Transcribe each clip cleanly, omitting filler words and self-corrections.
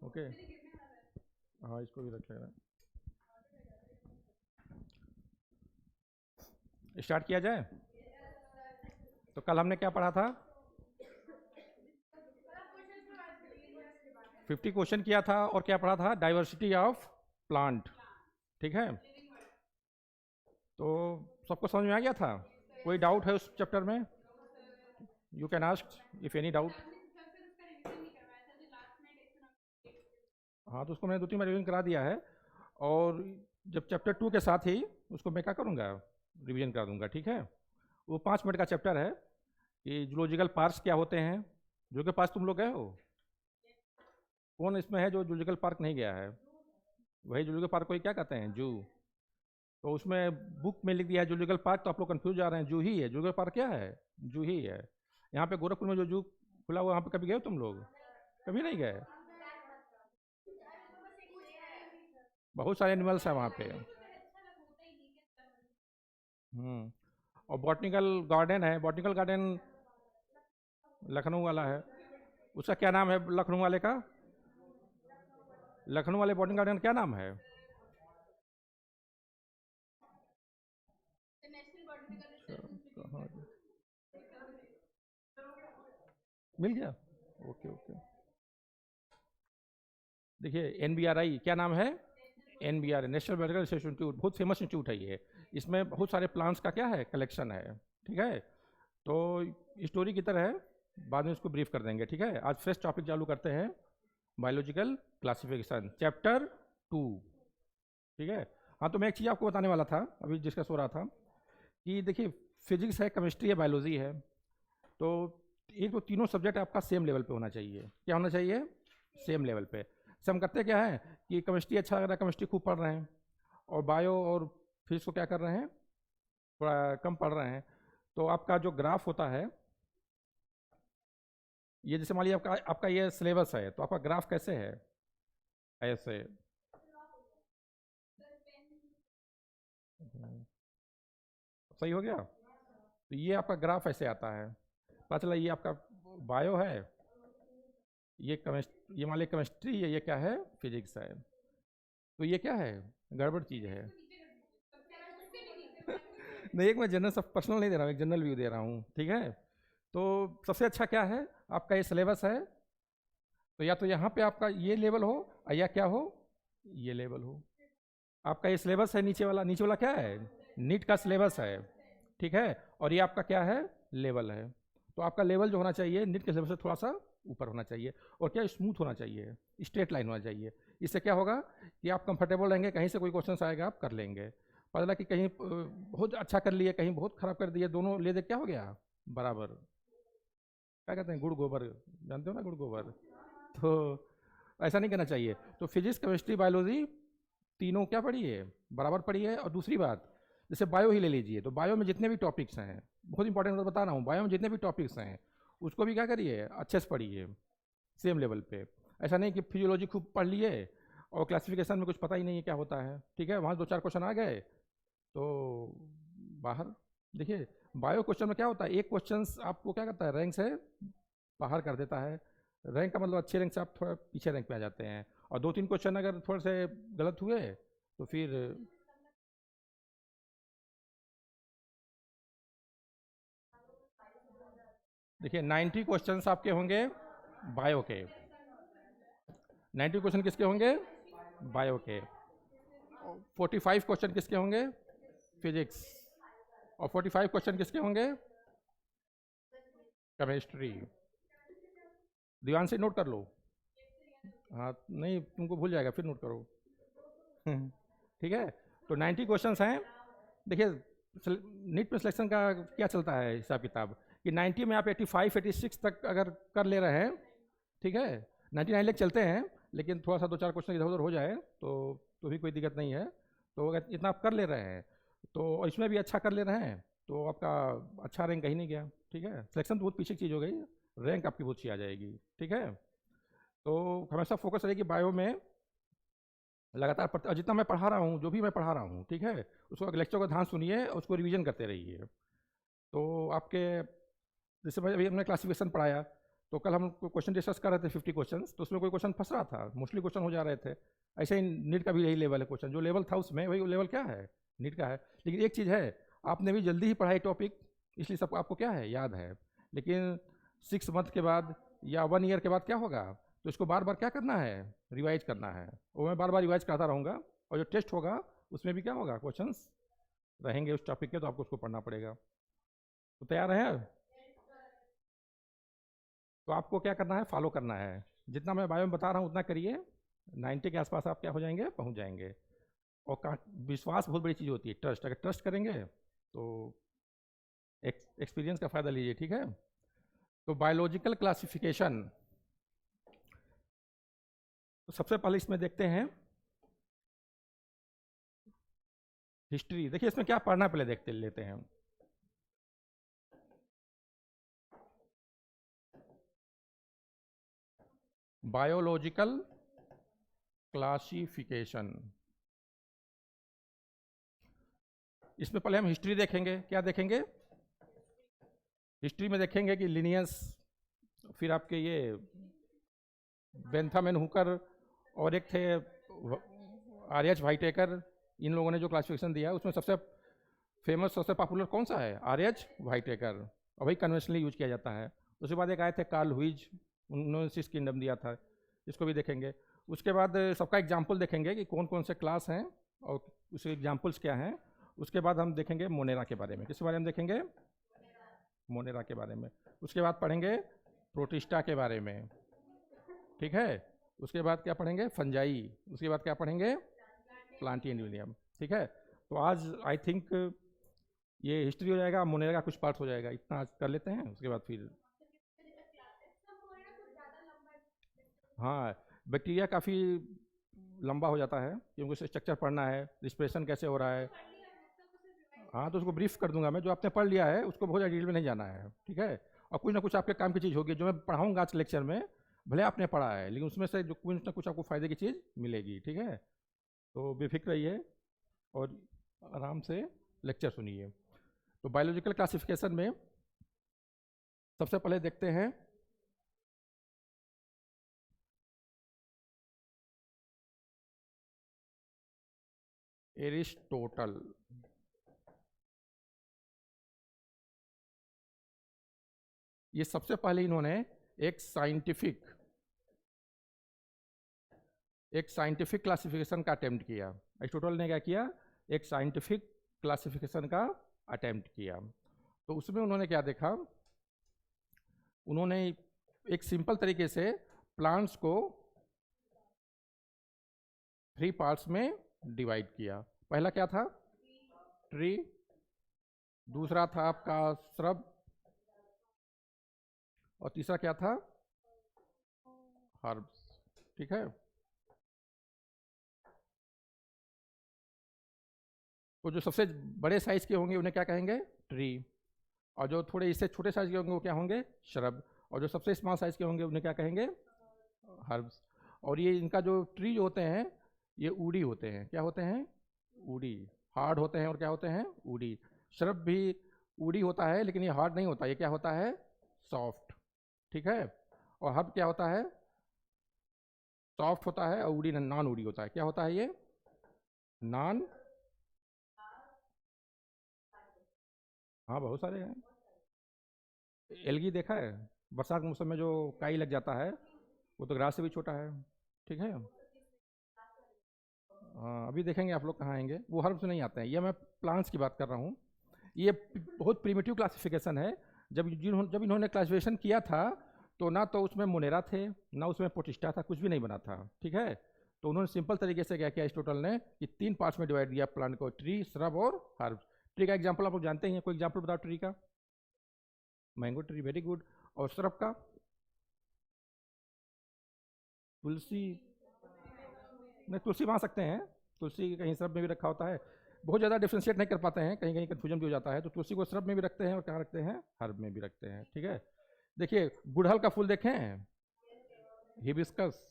Okay. हाँ, इसको भी रख लेना। स्टार्ट किया जाए। तो कल हमने क्या पढ़ा था? 50 क्वेश्चन किया था और क्या पढ़ा था? Diversity of plant. ठीक है, तो सबको समझ में आ गया था? कोई डाउट है उस चैप्टर में? You can ask if any doubt. हाँ, तो उसको मैंने 2-3 बार रिविजन करा दिया है, और जब चैप्टर 2 के साथ ही उसको मैं क्या करूँगा, रिवीजन करा दूंगा। ठीक है, वो 5 मिनट का चैप्टर है कि जूलॉजिकल पार्क्स क्या होते हैं। जूलॉजिकल पार्क तुम लोग गए हो? कौन इसमें है जो जूलॉजिकल पार्क नहीं गया है? वही जूलॉजिकल पार्क को ही क्या कहते हैं? जू। तो उसमें बुक में लिख दिया है जूलॉजिकल पार्क, तो आप लोग कंफ्यूज जा रहे हैं। जू ही है, जूलॉजिकल पार्क क्या है? जू ही है। यहाँ पे गोरखपुर में जो जू खुला हुआ, वहाँ पे कभी गए हो तुम लोग? कभी नहीं गए? बहुत सारे एनिमल्स हैं वहाँ पे। और बॉटनिकल गार्डन है। बॉटनिकल गार्डन लखनऊ वाला है। उसका क्या नाम है लखनऊ वाले का? लखनऊ वाले बॉटनिकल गार्डन क्या नाम है? कहाँ? मिल गया? Okay okay. देखिए, एनबीआरआई क्या नाम है? NBR, national biological research institute, बहुत फेमस इंस्टीट्यूट है ये। इसमें बहुत सारे प्लांट्स का क्या है, कलेक्शन है। ठीक है, तो स्टोरी की तरह है, बाद में इसको ब्रीफ कर देंगे। ठीक है, आज फ्रेश टॉपिक चालू करते हैं, बायोलॉजिकल क्लासिफिकेशन चैप्टर 2। ठीक है, हाँ, तो मैं एक चीज़ आपको बताने वाला था, अभी डिस्कस हो रहा था कि देखिए, फिजिक्स है, केमिस्ट्री है, बायोलॉजी है, तो एक तो तीनों सब्जेक्ट आपका सेम लेवल पे होना चाहिए। क्या होना चाहिए? सेम लेवल पे। से हम करते क्या है कि केमिस्ट्री अच्छा लग रहा है, केमिस्ट्री खूब पढ़ रहे हैं, और बायो और फिजिक्स को क्या कर रहे हैं, थोड़ा कम पढ़ रहे हैं। तो आपका जो ग्राफ होता है, ये जैसे मान लीजिए आपका आपका ये सिलेबस है, तो आपका ग्राफ कैसे है? ऐसे। सही हो गया? तो ये आपका ग्राफ ऐसे आता है। पता चला ये आपका बायो है, ये केमिस्ट्री, ये मान लीजिए केमिस्ट्री है, ये क्या है, फिजिक्स है। तो ये क्या है, गड़बड़ चीज़ है। नहीं, एक मैं जनरल सब पर्सनल नहीं दे रहा हूँ, एक जनरल व्यू दे रहा हूँ। ठीक है, तो सबसे अच्छा क्या है, आपका ये सिलेबस है, तो या तो यहाँ पे आपका ये लेवल हो, या क्या हो, ये लेवल हो। आपका ये सिलेबस है नीचे वाला, नीचे वाला क्या है, नीट का सिलेबस है। ठीक है, और ये आपका क्या है, लेवल है। तो आपका लेवल जो होना चाहिए नीट के सिलेबस से थोड़ा सा ऊपर होना चाहिए, और क्या, स्मूथ होना चाहिए, स्ट्रेट लाइन होना चाहिए। इससे क्या होगा कि आप कंफर्टेबल रहेंगे, कहीं से कोई क्वेश्चन आएगा आप कर लेंगे। पता लगा कि कहीं बहुत अच्छा कर लिए, कहीं बहुत खराब कर दिए, दोनों ले दे क्या हो गया, बराबर। क्या कहते हैं, गुड़ गोबर, जानते हो ना, गुड़ गोबर। तो ऐसा नहीं करना चाहिए। तो फिजिक्स, केमिस्ट्री, बायोलॉजी तीनों क्या पढ़ी है, बराबर पढ़ी है। और दूसरी बात, जैसे बायो ही ले लीजिए, तो बायो में जितने भी टॉपिक्स हैं, बहुत इंपॉर्टेंट बात बता रहा हूँ, बायो में जितने भी टॉपिक्स हैं उसको भी क्या करिए, अच्छे से पढ़िए, सेम लेवल पे। ऐसा नहीं कि फिजियोलॉजी खूब पढ़ लिए और क्लासिफिकेशन में कुछ पता ही नहीं है क्या होता है। ठीक है, वहाँ 2-4 क्वेश्चन आ गए तो बाहर। देखिए, बायो क्वेश्चन में क्या होता है, एक क्वेश्चन आपको क्या करता है, रैंक से बाहर कर देता है। रैंक का मतलब अच्छे रैंक से आप थोड़ा पीछे रैंक पे आ जाते हैं, और 2-3 क्वेश्चन अगर थोड़े से गलत हुए तो फिर देखिए 90 क्वेश्चंस आपके होंगे बायो के। 90 क्वेश्चन किसके होंगे, बायो के। 45 क्वेश्चन किसके होंगे, फिजिक्स। और 45 क्वेश्चन किसके होंगे, केमिस्ट्री। ध्यान से नोट कर लो। हाँ, नहीं तुमको भूल जाएगा, फिर नोट करो। ठीक है, तो 90 क्वेश्चंस हैं। देखिए, नीट में सिलेक्शन का क्या चलता है हिसाब किताब, कि 90 में आप 85-86 तक अगर कर ले रहे हैं, ठीक है, 99 लेक चलते हैं, लेकिन थोड़ा सा 2-4 क्वेश्चन इधर उधर हो जाए तो भी कोई दिक्कत नहीं है। तो अगर इतना आप कर ले रहे हैं, तो इसमें भी अच्छा कर ले रहे हैं, तो आपका अच्छा रैंक कहीं नहीं गया। ठीक है, सिलेक्शन तो बहुत पीछे की चीज़ हो गई, रैंक आपकी बहुत अच्छी आ जाएगी। ठीक है, तो हमेशा फोकस रहेगी बायो में, लगातार और जितना मैं पढ़ा रहा हूँ, जो भी मैं पढ़ा रहा हूँ, ठीक है, उसको लेक्चर को ध्यान सुनिए, उसको रिवीजन करते रहिए। तो आपके, जैसे भाई अभी हमने क्लासिफिकेशन पढ़ाया, तो कल हम क्वेश्चन डिस्कस कर रहे थे 50 क्वेश्चन, तो उसमें कोई क्वेश्चन फंस रहा था, मोस्टली क्वेश्चन हो जा रहे थे। ऐसे ही नीट का भी यही लेवल है, क्वेश्चन जो लेवल था उसमें वही लेवल क्या है, नीट का है। लेकिन एक चीज़ है, आपने भी जल्दी ही पढ़ाई टॉपिक, इसलिए सब आपको क्या है, याद है। लेकिन 6 मंथ के बाद या 1 ईयर के बाद क्या होगा, तो इसको बार बार क्या करना है, रिवाइज करना है। वो मैं बार बार रिवाइज करता रहूँगा, और जो टेस्ट होगा उसमें भी क्या होगा, क्वेश्चंस रहेंगे उस टॉपिक के, तो आपको उसको पढ़ना पड़ेगा। तो तैयार है? तो आपको क्या करना है, फॉलो करना है। जितना मैं बायो में बता रहा हूँ उतना करिए, 90 के आसपास आप क्या हो जाएंगे, पहुँच जाएंगे। और विश्वास बहुत बड़ी चीज़ होती है, ट्रस्ट। अगर ट्रस्ट करेंगे तो एक्सपीरियंस का फ़ायदा लीजिए, ठीक है। तो बायोलॉजिकल क्लासिफिकेशन, तो सबसे पहले इसमें देखते हैं हिस्ट्री। देखिए इसमें क्या पढ़ना है, पहले देखते लेते हैं। बायोलॉजिकल क्लासिफिकेशन, इसमें पहले हम हिस्ट्री देखेंगे। क्या देखेंगे, हिस्ट्री में देखेंगे कि लिनियस, फिर आपके ये बेंथम एंड हुकर, और एक थे आर.एच. व्हाइटेकर। इन लोगों ने जो क्लासिफिकेशन दिया उसमें सबसे फेमस, सबसे पॉपुलर कौन सा है, आर.एच. व्हाइटेकर, और वही कन्वेंशनली यूज किया जाता है। उसके बाद एक आए थे कार्ल ह्यूइज, उन्होंने सिक्स किंगडम दिया था, इसको भी देखेंगे। उसके बाद सबका एग्जाम्पल देखेंगे कि कौन कौन से क्लास हैं और उसके एग्जाम्पल्स क्या हैं। उसके बाद हम देखेंगे मोनेरा के बारे में। किसके बारे में देखेंगे, मोनेरा के बारे में। उसके बाद पढ़ेंगे प्रोटिस्टा के बारे में, ठीक है। उसके बाद क्या पढ़ेंगे, फंजाई। उसके बाद क्या पढ़ेंगे, प्लांटियन यूनियम, ठीक है। तो आज आई थिंक ये हिस्ट्री हो जाएगा, मोनेरा का कुछ पार्ट हो जाएगा, इतना आज कर लेते हैं। उसके बाद फिर हाँ, बैक्टीरिया काफ़ी लंबा हो जाता है क्योंकि उसे स्ट्रक्चर पढ़ना है, रिस्पिरेशन कैसे हो रहा है। हाँ, तो उसको ब्रीफ कर दूंगा मैं, जो आपने पढ़ लिया है उसको बहुत ज़्यादा डिटेल में नहीं जाना है, ठीक है। और कुछ ना कुछ आपके काम की चीज़ होगी जो मैं पढ़ाऊँगा आज लेक्चर में, भले आपने पढ़ा है लेकिन उसमें से जो कुछ ना कुछ आपको फ़ायदे की चीज़ मिलेगी, ठीक है। तो बेफिक्र रहिए और आराम से लेक्चर सुनिए। तो बायोलॉजिकल क्लासिफिकेशन में सबसे पहले देखते हैं एरिस्टोटल। ये सबसे पहले इन्होंने एक साइंटिफिक क्लासिफिकेशन का अटेम्प्ट किया। एरिस्टोटल ने क्या किया, एक साइंटिफिक क्लासिफिकेशन का अटेम्प्ट किया। तो उसमें उन्होंने क्या देखा, उन्होंने एक सिंपल तरीके से प्लांट्स को 3 पार्ट्स में डिवाइड किया। पहला क्या था, ट्री। दूसरा था आपका श्रब, और तीसरा क्या था, हर्ब्स, ठीक है। तो जो सबसे बड़े साइज के होंगे उन्हें क्या कहेंगे, ट्री। और जो थोड़े इससे छोटे साइज के होंगे वो क्या होंगे, श्रब। और जो सबसे स्मॉल साइज के होंगे उन्हें क्या कहेंगे, हर्ब्स। और ये इनका जो ट्री जो होते हैं ये ऊडी होते हैं। क्या होते हैं, ऊडी, हार्ड होते हैं। और क्या होते हैं, ऊडी। श्रब भी ऊडी होता है लेकिन ये हार्ड नहीं होता, ये क्या होता है, सॉफ्ट, ठीक है। और हर्ब क्या होता है, सॉफ्ट होता है, और ऊडी नॉन ऊडी होता है। क्या होता है ये, नॉन, हाँ बहुत सारे हैं। एलगी देखा है, बरसात के मौसम में जो काई लग जाता है, वो तो ग्रास से भी छोटा है, ठीक है। हाँ, अभी देखेंगे आप लोग कहाँ आएंगे, वो हर्ब्स नहीं आते हैं। ये मैं प्लांट्स की बात कर रहा हूँ। ये बहुत प्रिमिटिव क्लासिफिकेशन है। जब इन्होंने क्लासिफिकेशन किया था तो ना तो उसमें मोनेरा थे, ना उसमें प्रोटिस्टा था, कुछ भी नहीं बना था, ठीक है। तो उन्होंने सिंपल तरीके से क्या किया एरिस्टोटल ने, कि 3 पार्ट्स में डिवाइड किया प्लांट को, ट्री, श्रब और हर्ब्स। ट्री का एग्जाम्पल आप लोग जानते ही हैं, कोई एग्जाम्पल बताओ ट्री का, मैंगो ट्री, वेरी गुड। और श्रब का, तुलसी, नहीं तुलसी मान सकते हैं, तुलसी कहीं श्रब में भी रखा होता है। बहुत ज़्यादा डिफ्रेंशिएट नहीं कर पाते हैं, कहीं कहीं कन्फ्यूजन भी हो जाता है। तो तुलसी को श्रब में भी रखते हैं और कहाँ रखते हैं, हर्ब में भी रखते हैं, ठीक है। देखिए गुड़हल का फूल देखें, हिबिस्कस,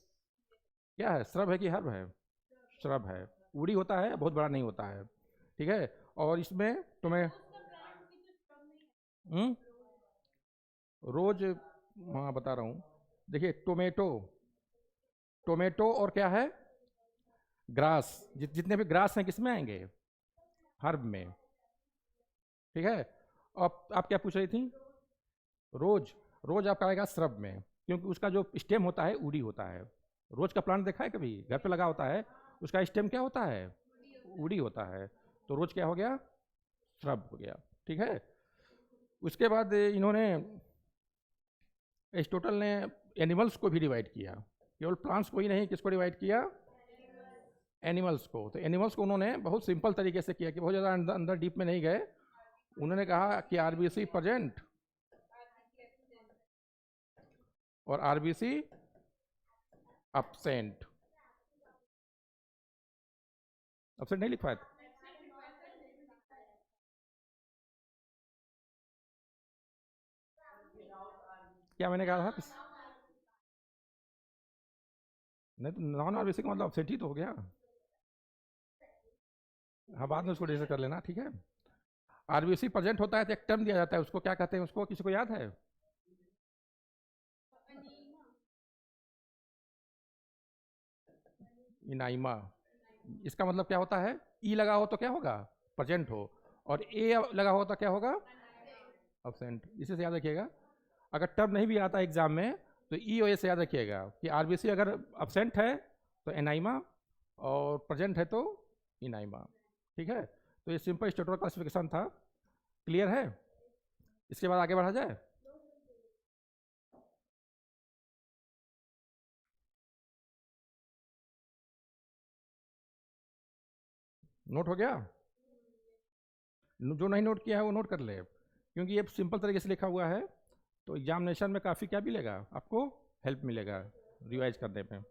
क्या है, श्रब है कि हर्ब है, श्रब है। उड़ी होता है, बहुत बड़ा नहीं होता है, ठीक है। और इसमें तुम्हें रोज हाँ बता रहा हूँ। देखिए टोमेटो, टोमेटो और क्या है, ग्रास, जितने भी ग्रास हैं किस में आएंगे, हर्ब में, ठीक है। आप क्या पूछ रही थी, रोज, रोज आपका आएगा श्रब में, क्योंकि उसका जो स्टेम होता है उड़ी होता है। रोज का प्लांट देखा है कभी, घर पे लगा होता है, उसका स्टेम क्या होता है, उड़ी होता है। तो रोज क्या हो गया, श्रब हो गया, ठीक है। उसके बाद इन्होंने, एरिस्टोटल ने एनिमल्स को भी डिवाइड किया, केवल प्लांट्स को ही नहीं, किसको डिवाइड किया, एनिमल्स को। तो एनिमल्स को उन्होंने बहुत सिंपल तरीके से किया कि बहुत ज़्यादा अंदर अंदर डीप में नहीं गए। उन्होंने कहा कि आरबीसी प्रेजेंट और आरबीसी absent, absent नहीं लिखवाया था, क्या मैंने कहा था, नहीं तो नॉन आरबीसी का मतलब absent ही तो हो गया। हाँ बाद में उसको डिस्कस कर लेना, ठीक है। आरबीसी प्रेजेंट होता है तो एक टर्म दिया जाता है, उसको क्या कहते हैं, उसको किसी को याद है, इनाइमा। इसका मतलब क्या होता है, ई लगा हो तो क्या होगा, प्रेजेंट हो, और ए लगा हो तो क्या होगा, अब्सेंट। इसी से याद रखिएगा, अगर टर्म नहीं भी आता एग्जाम में तो ई और ए से याद रखिएगा कि आरबीसी अगर अब्सेंट है तो एनाइमा, और प्रेजेंट है तो इनाइमा, ठीक है। तो ये सिंपल स्टेटोर क्लासिफिकेशन था, क्लियर है। इसके बाद आगे बढ़ा जाए, नोट हो गया, जो नहीं नोट किया है वो नोट कर ले, क्योंकि ये सिंपल तरीके से लिखा हुआ है, तो एग्जामिनेशन में काफ़ी क्या मिलेगा आपको, हेल्प मिलेगा रिवाइज करने में।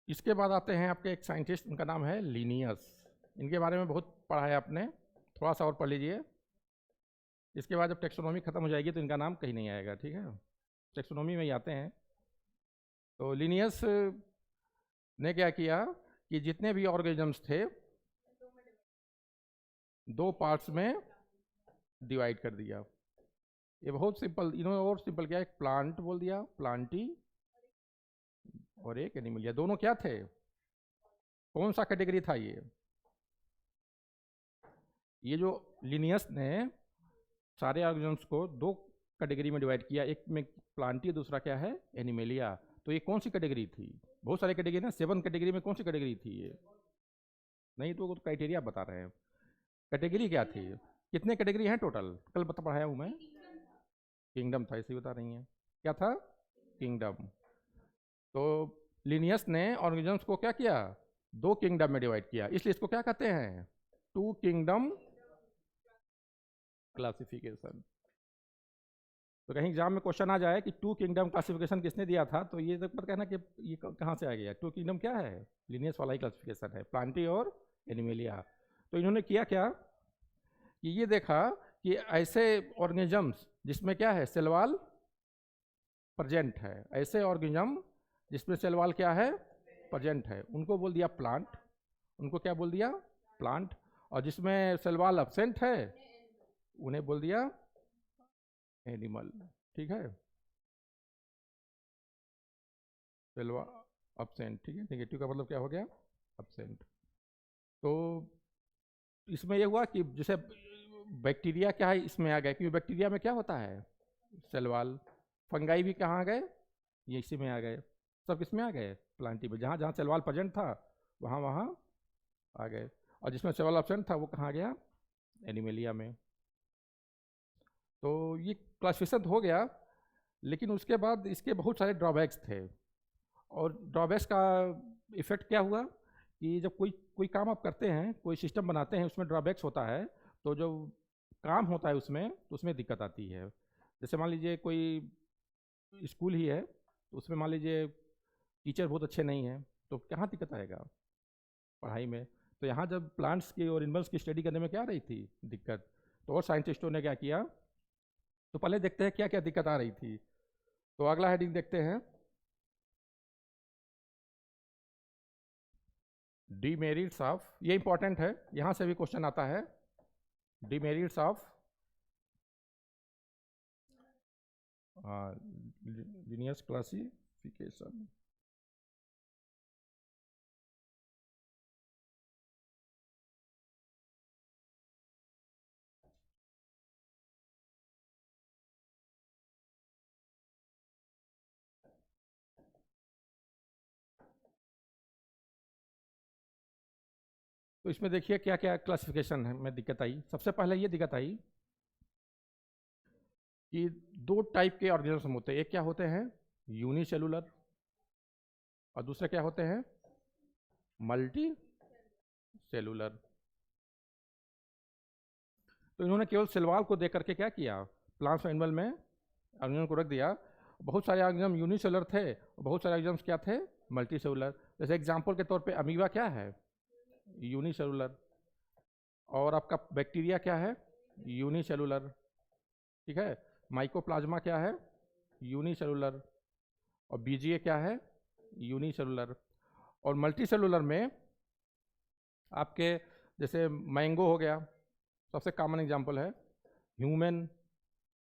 इसके बाद आते हैं आपके एक साइंटिस्ट, उनका नाम है लिनियस। इनके बारे में बहुत पढ़ा है आपने, थोड़ा सा और पढ़ लीजिए। इसके बाद जब टेक्सोनॉमी खत्म हो जाएगी तो इनका नाम कहीं नहीं आएगा, ठीक है, टेक्सोनॉमी में ही आते हैं। तो लिनियस ने क्या किया कि जितने भी ऑर्गेनिजम्स थे दो पार्ट्स में डिवाइड कर दिया। ये बहुत सिंपल, इन्होंने और सिंपल किया, एक प्लांट बोल दिया, प्लांटी, और एक एनिमलिया। दोनों क्या थे, कौन सा कैटेगरी था ये जो लिनियस ने सारे ऑर्गेनिजम्स को दो कैटेगरी में डिवाइड किया, एक में प्लांटी, दूसरा क्या है, एनिमेलिया। तो ये कौन सी कैटेगरी थी, बहुत सारी कैटेगरी ना, 7 कैटेगरी में कौन सी कैटेगरी थी ये, नहीं तो क्राइटेरिया बता रहे हैं, कैटेगरी क्या थी, कितने कैटेगरी हैं टोटल, कल बता पढ़ाया हूँ मैं, किंगडम था, इसे बता रही हैं, क्या था, किंगडम। तो लिनियस ने ऑर्गेनिजम्स को क्या किया, दो किंगडम में डिवाइड किया, इसलिए इसको क्या कहते हैं, टू किंगडम क्लासिफिकेशन। तो कहीं एग्जाम में क्वेश्चन आ जाए कि टू किंगडम क्लासिफिकेशन किसने दिया था, तो ये मत कहना कि ये कहाँ से आ गया, टू किंगडम क्या है, लिनियस वाला ही क्लासिफिकेशन है, प्लांटी और एनिमेलिया। तो इन्होंने किया क्या कि ये देखा कि ऐसे ऑर्गेनिजम्स जिसमें क्या है, सेल वॉल प्रेजेंट है, ऐसे ऑर्गेनिज्म जिसमें सेल वॉल क्या है, प्रेजेंट है, उनको बोल दिया प्लांट, उनको क्या बोल दिया, प्लांट। और जिसमें सेल वॉल एब्सेंट है उन्हें बोल दिया एनिमल, ठीक है, सेल वॉल एब्सेंट, ठीक है। नेगेटिव का मतलब क्या हो गया, एब्सेंट। तो इसमें यह हुआ कि जैसे बैक्टीरिया क्या है इसमें आ गया, क्योंकि बैक्टीरिया में क्या होता है, सेल वॉल। फंगाई भी कहाँ आ गए, ये इसी में आ गए, सब किस में आ गए, प्लांटी में, जहाँ जहाँ सेल वॉल प्रेजेंट था वहाँ वहाँ आ गए। और जिसमें सेल वॉल एब्सेंट था वो कहाँ गया, एनिमेलिया में। तो ये क्लासिफिकेशन हो गया, लेकिन उसके बाद इसके बहुत सारे ड्रॉबैक्स थे। और ड्रॉबैक्स का इफेक्ट क्या हुआ कि जब कोई कोई काम आप करते हैं, कोई सिस्टम बनाते हैं, उसमें ड्रॉबैक्स होता है, तो जो काम होता है उसमें, तो उसमें दिक्कत आती है। जैसे मान लीजिए कोई स्कूल ही है, तो उसमें मान लीजिए टीचर बहुत अच्छे नहीं हैं, तो कहाँ दिक्कत आएगा पढ़ाई में। तो यहाँ जब प्लांट्स की और एनिमल्स की स्टडी करने में क्या आ रही थी दिक्कत, तो और साइंटिस्टों ने क्या किया, तो पहले देखते हैं क्या क्या दिक्कत आ रही थी। तो अगला हेडिंग देखते हैं, डीमेरिट्स ऑफ, ये इंपॉर्टेंट है, यहाँ से भी क्वेश्चन आता है, डिमेरिट्स ऑफ लीनियस क्लासिफिकेशन। तो इसमें देखिए क्या क्या क्लासिफिकेशन है में दिक्कत आई। सबसे पहले ये दिक्कत आई कि दो टाइप के ऑर्गेनिज्म होते हैं। एक क्या होते हैं, यूनिसेलुलर, और दूसरे क्या होते हैं, मल्टी सेलुलर। तो इन्होंने केवल सेलवाल को देख करके क्या किया, प्लांट्स और एनिमल में ऑर्गेनिज्म को रख दिया। बहुत सारे ऑर्गेनिज्म यूनिसेलुलर थे और बहुत सारे ऑर्गेनिज्म क्या थे, मल्टी सेलुलर। जैसे एग्जांपल के तौर पे अमीबा क्या है, यूनिसेलुलर, और आपका बैक्टीरिया क्या है, यूनिसेलुलर, ठीक है। माइकोप्लाज्मा क्या है, यूनिसेलुलर, और बीजीए क्या है, यूनिसेलुलर। और मल्टी सेलुलर में आपके जैसे मैंगो हो गया, सबसे कॉमन एग्जांपल है, ह्यूमन,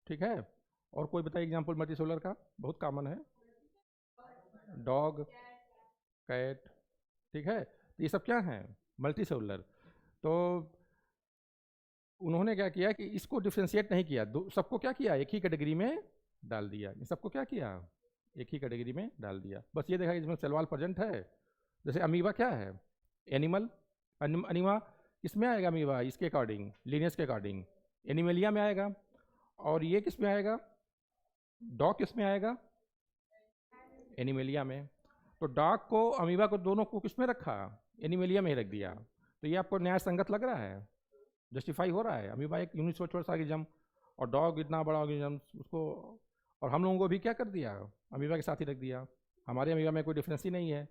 ठीक है। और कोई बताइए एग्जांपल मल्टी सेलुलर का, बहुत कॉमन है, डॉग, कैट, ठीक है। तो ये सब क्या है, मल्टी सेलुलर। तो उन्होंने क्या किया कि इसको डिफ्रेंशिएट नहीं किया, सबको क्या किया, एक ही कैटेगरी में डाल दिया। सबको क्या किया, एक ही कैटेगरी में डाल दिया। बस ये देखा कि इसमें सेलवाल प्रेजेंट है। जैसे अमीबा क्या है, एनिमल, अनीमा किस में आएगा, अमीबा इसके अकॉर्डिंग, लीनियस के अकॉर्डिंग एनिमलिया में आएगा। और ये किस में आएगा, डॉग किस में आएगा, एनिमलिया में। तो डॉग को, अमीबा को, दोनों को किस में रखा, एनिमलिया में ही रख दिया। तो ये आपको न्याय संगत लग रहा है, जस्टिफाई हो रहा है। अमीबा एक यूनिट छोटा सा ऑर्गेनिज्म और डॉग इतना बड़ा ऑर्गेनिज्म, उसको, और हम लोगों को भी क्या कर दिया, अमीबा के साथ ही रख दिया। हमारे अमीबा में कोई डिफरेंस ही नहीं है।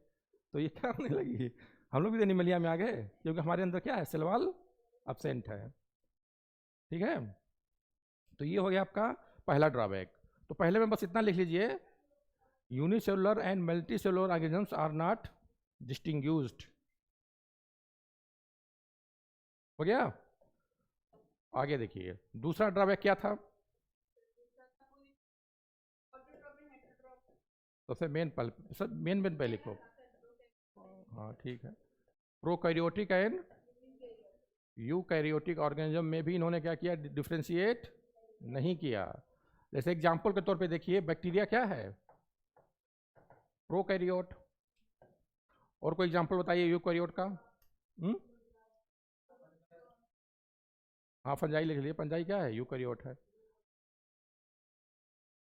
तो ये क्या होने लगी, हम लोग भी एनिमलिया में आ गए, क्योंकि हमारे अंदर क्या है, सेलवाल एब्सेंट है, ठीक है। तो ये हो गया आपका पहला ड्रॉबैक। तो पहले में बस इतना लिख लीजिए, unicellular and multi cellular organisms are not distinguished. हो गया। आगे देखिए दूसरा ड्रॉबैक क्या था, सबसे मेन पहले लिखो, हाँ ठीक है। प्रोकैरियोटिक एंड यूकैरियोटिक ऑर्गेनिज्म में भी इन्होंने क्या किया, डिफ्रेंशिएट नहीं किया। जैसे एग्जांपल के तौर पे देखिए, बैक्टीरिया क्या है, प्रोकैरियोट। और कोई एग्जांपल बताइए यूकैरियोट का। हाँ फंजाई लिख लीजिए, फंजाई क्या है, यूकैरियोट है।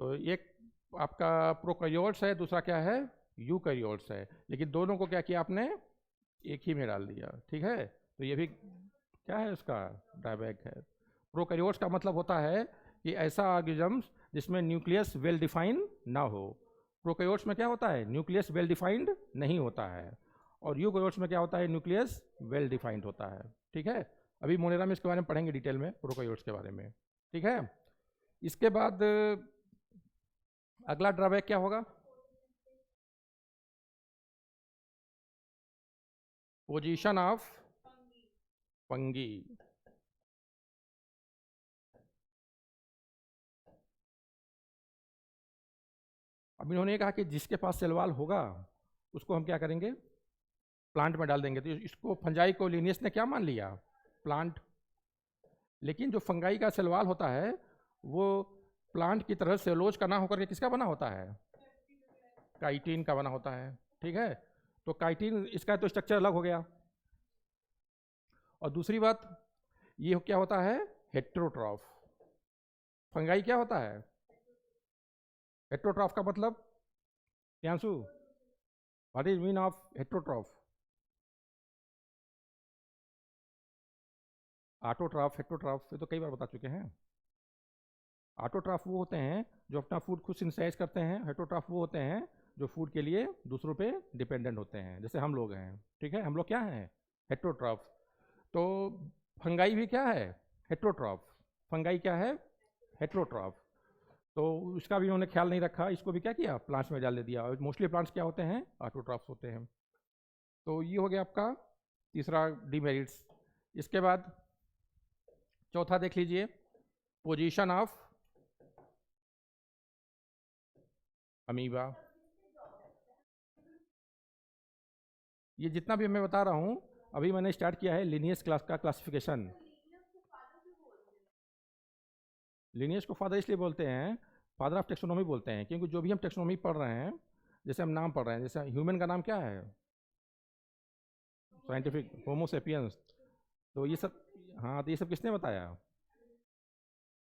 तो एक आपका प्रोकैरियोट्स है, दूसरा क्या है, यूकैरियोट्स है। लेकिन दोनों को क्या किया आपने, एक ही में डाल दिया, ठीक है। तो ये भी क्या है, उसका ड्रॉबैक है। प्रोकैरियोट्स का मतलब होता है कि ऐसा ऑर्गेनिज्म जिसमें न्यूक्लियस वेल डिफाइंड ना हो। प्रोकैरियोट्स में क्या होता है, न्यूक्लियस वेल डिफाइंड नहीं होता है, और यूकैरियोट्स में क्या होता है, न्यूक्लियस वेल डिफाइंड होता है, ठीक है। अभी मोनेरा में इसके बारे में पढ़ेंगे डिटेल में, प्रोकैरियोट्स के बारे में, ठीक है। इसके बाद अगला ड्रॉबैक क्या होगा, पोजीशन ऑफ फंगी। अब इन्होंने कहा कि जिसके पास सेलवाल होगा उसको हम क्या करेंगे, प्लांट में डाल देंगे। तो इसको फंजाई को लिनियस ने क्या मान लिया, प्लांट। लेकिन जो फंगाई का सेलवाल होता है वो प्लांट की तरह सेलोज का ना होकर के किसका बना होता है, काइटिन का बना होता है, ठीक है। तो काइटिन, इसका तो स्ट्रक्चर अलग हो गया। और दूसरी बात, ये क्या होता है, हेट्रोट्रॉफ। फंगाई क्या होता है, हेट्रोट्रॉफ का मतलब, Priyanshu what is mean of heterotroph, autotroph, heterotroph ये तो कई बार बता चुके हैं। ऑटोट्रॉफ वो होते हैं जो अपना फूड खुद सिंथेसाइज करते हैं, हेट्रोट्रॉफ वो होते हैं जो फूड के लिए दूसरों पे डिपेंडेंट होते हैं, जैसे हम लोग हैं, ठीक है। हम लोग क्या हैं, हेट्रोट्रॉफ। तो फंगाई भी क्या है, हेट्रोट्रॉफ। फंगाई क्या है, हेट्रोट्रॉफ। तो इसका भी उन्होंने ख्याल नहीं रखा, इसको भी क्या किया, प्लांट्स में डाल दे दिया। और मोस्टली प्लांट्स क्या होते हैं, ऑटोट्रॉफ्स होते हैं। तो ये हो गया आपका तीसरा डिमेरिट्स। इसके बाद चौथा देख लीजिए, पोजीशन ऑफ अमीबा। ये जितना भी मैं बता रहा हूँ, अभी मैंने स्टार्ट किया है लिनियस क्लास का क्लासिफिकेशन। लिनियस को फादर इसलिए बोलते हैं, फादर ऑफ टेक्सोनॉमी बोलते हैं, क्योंकि जो भी हम टेक्सोनॉमी पढ़ रहे हैं, जैसे हम नाम पढ़ रहे हैं, जैसे ह्यूमन का नाम क्या है, साइंटिफिक होमो सेपियंस, तो ये सब, हाँ, तो ये सब किसने बताया?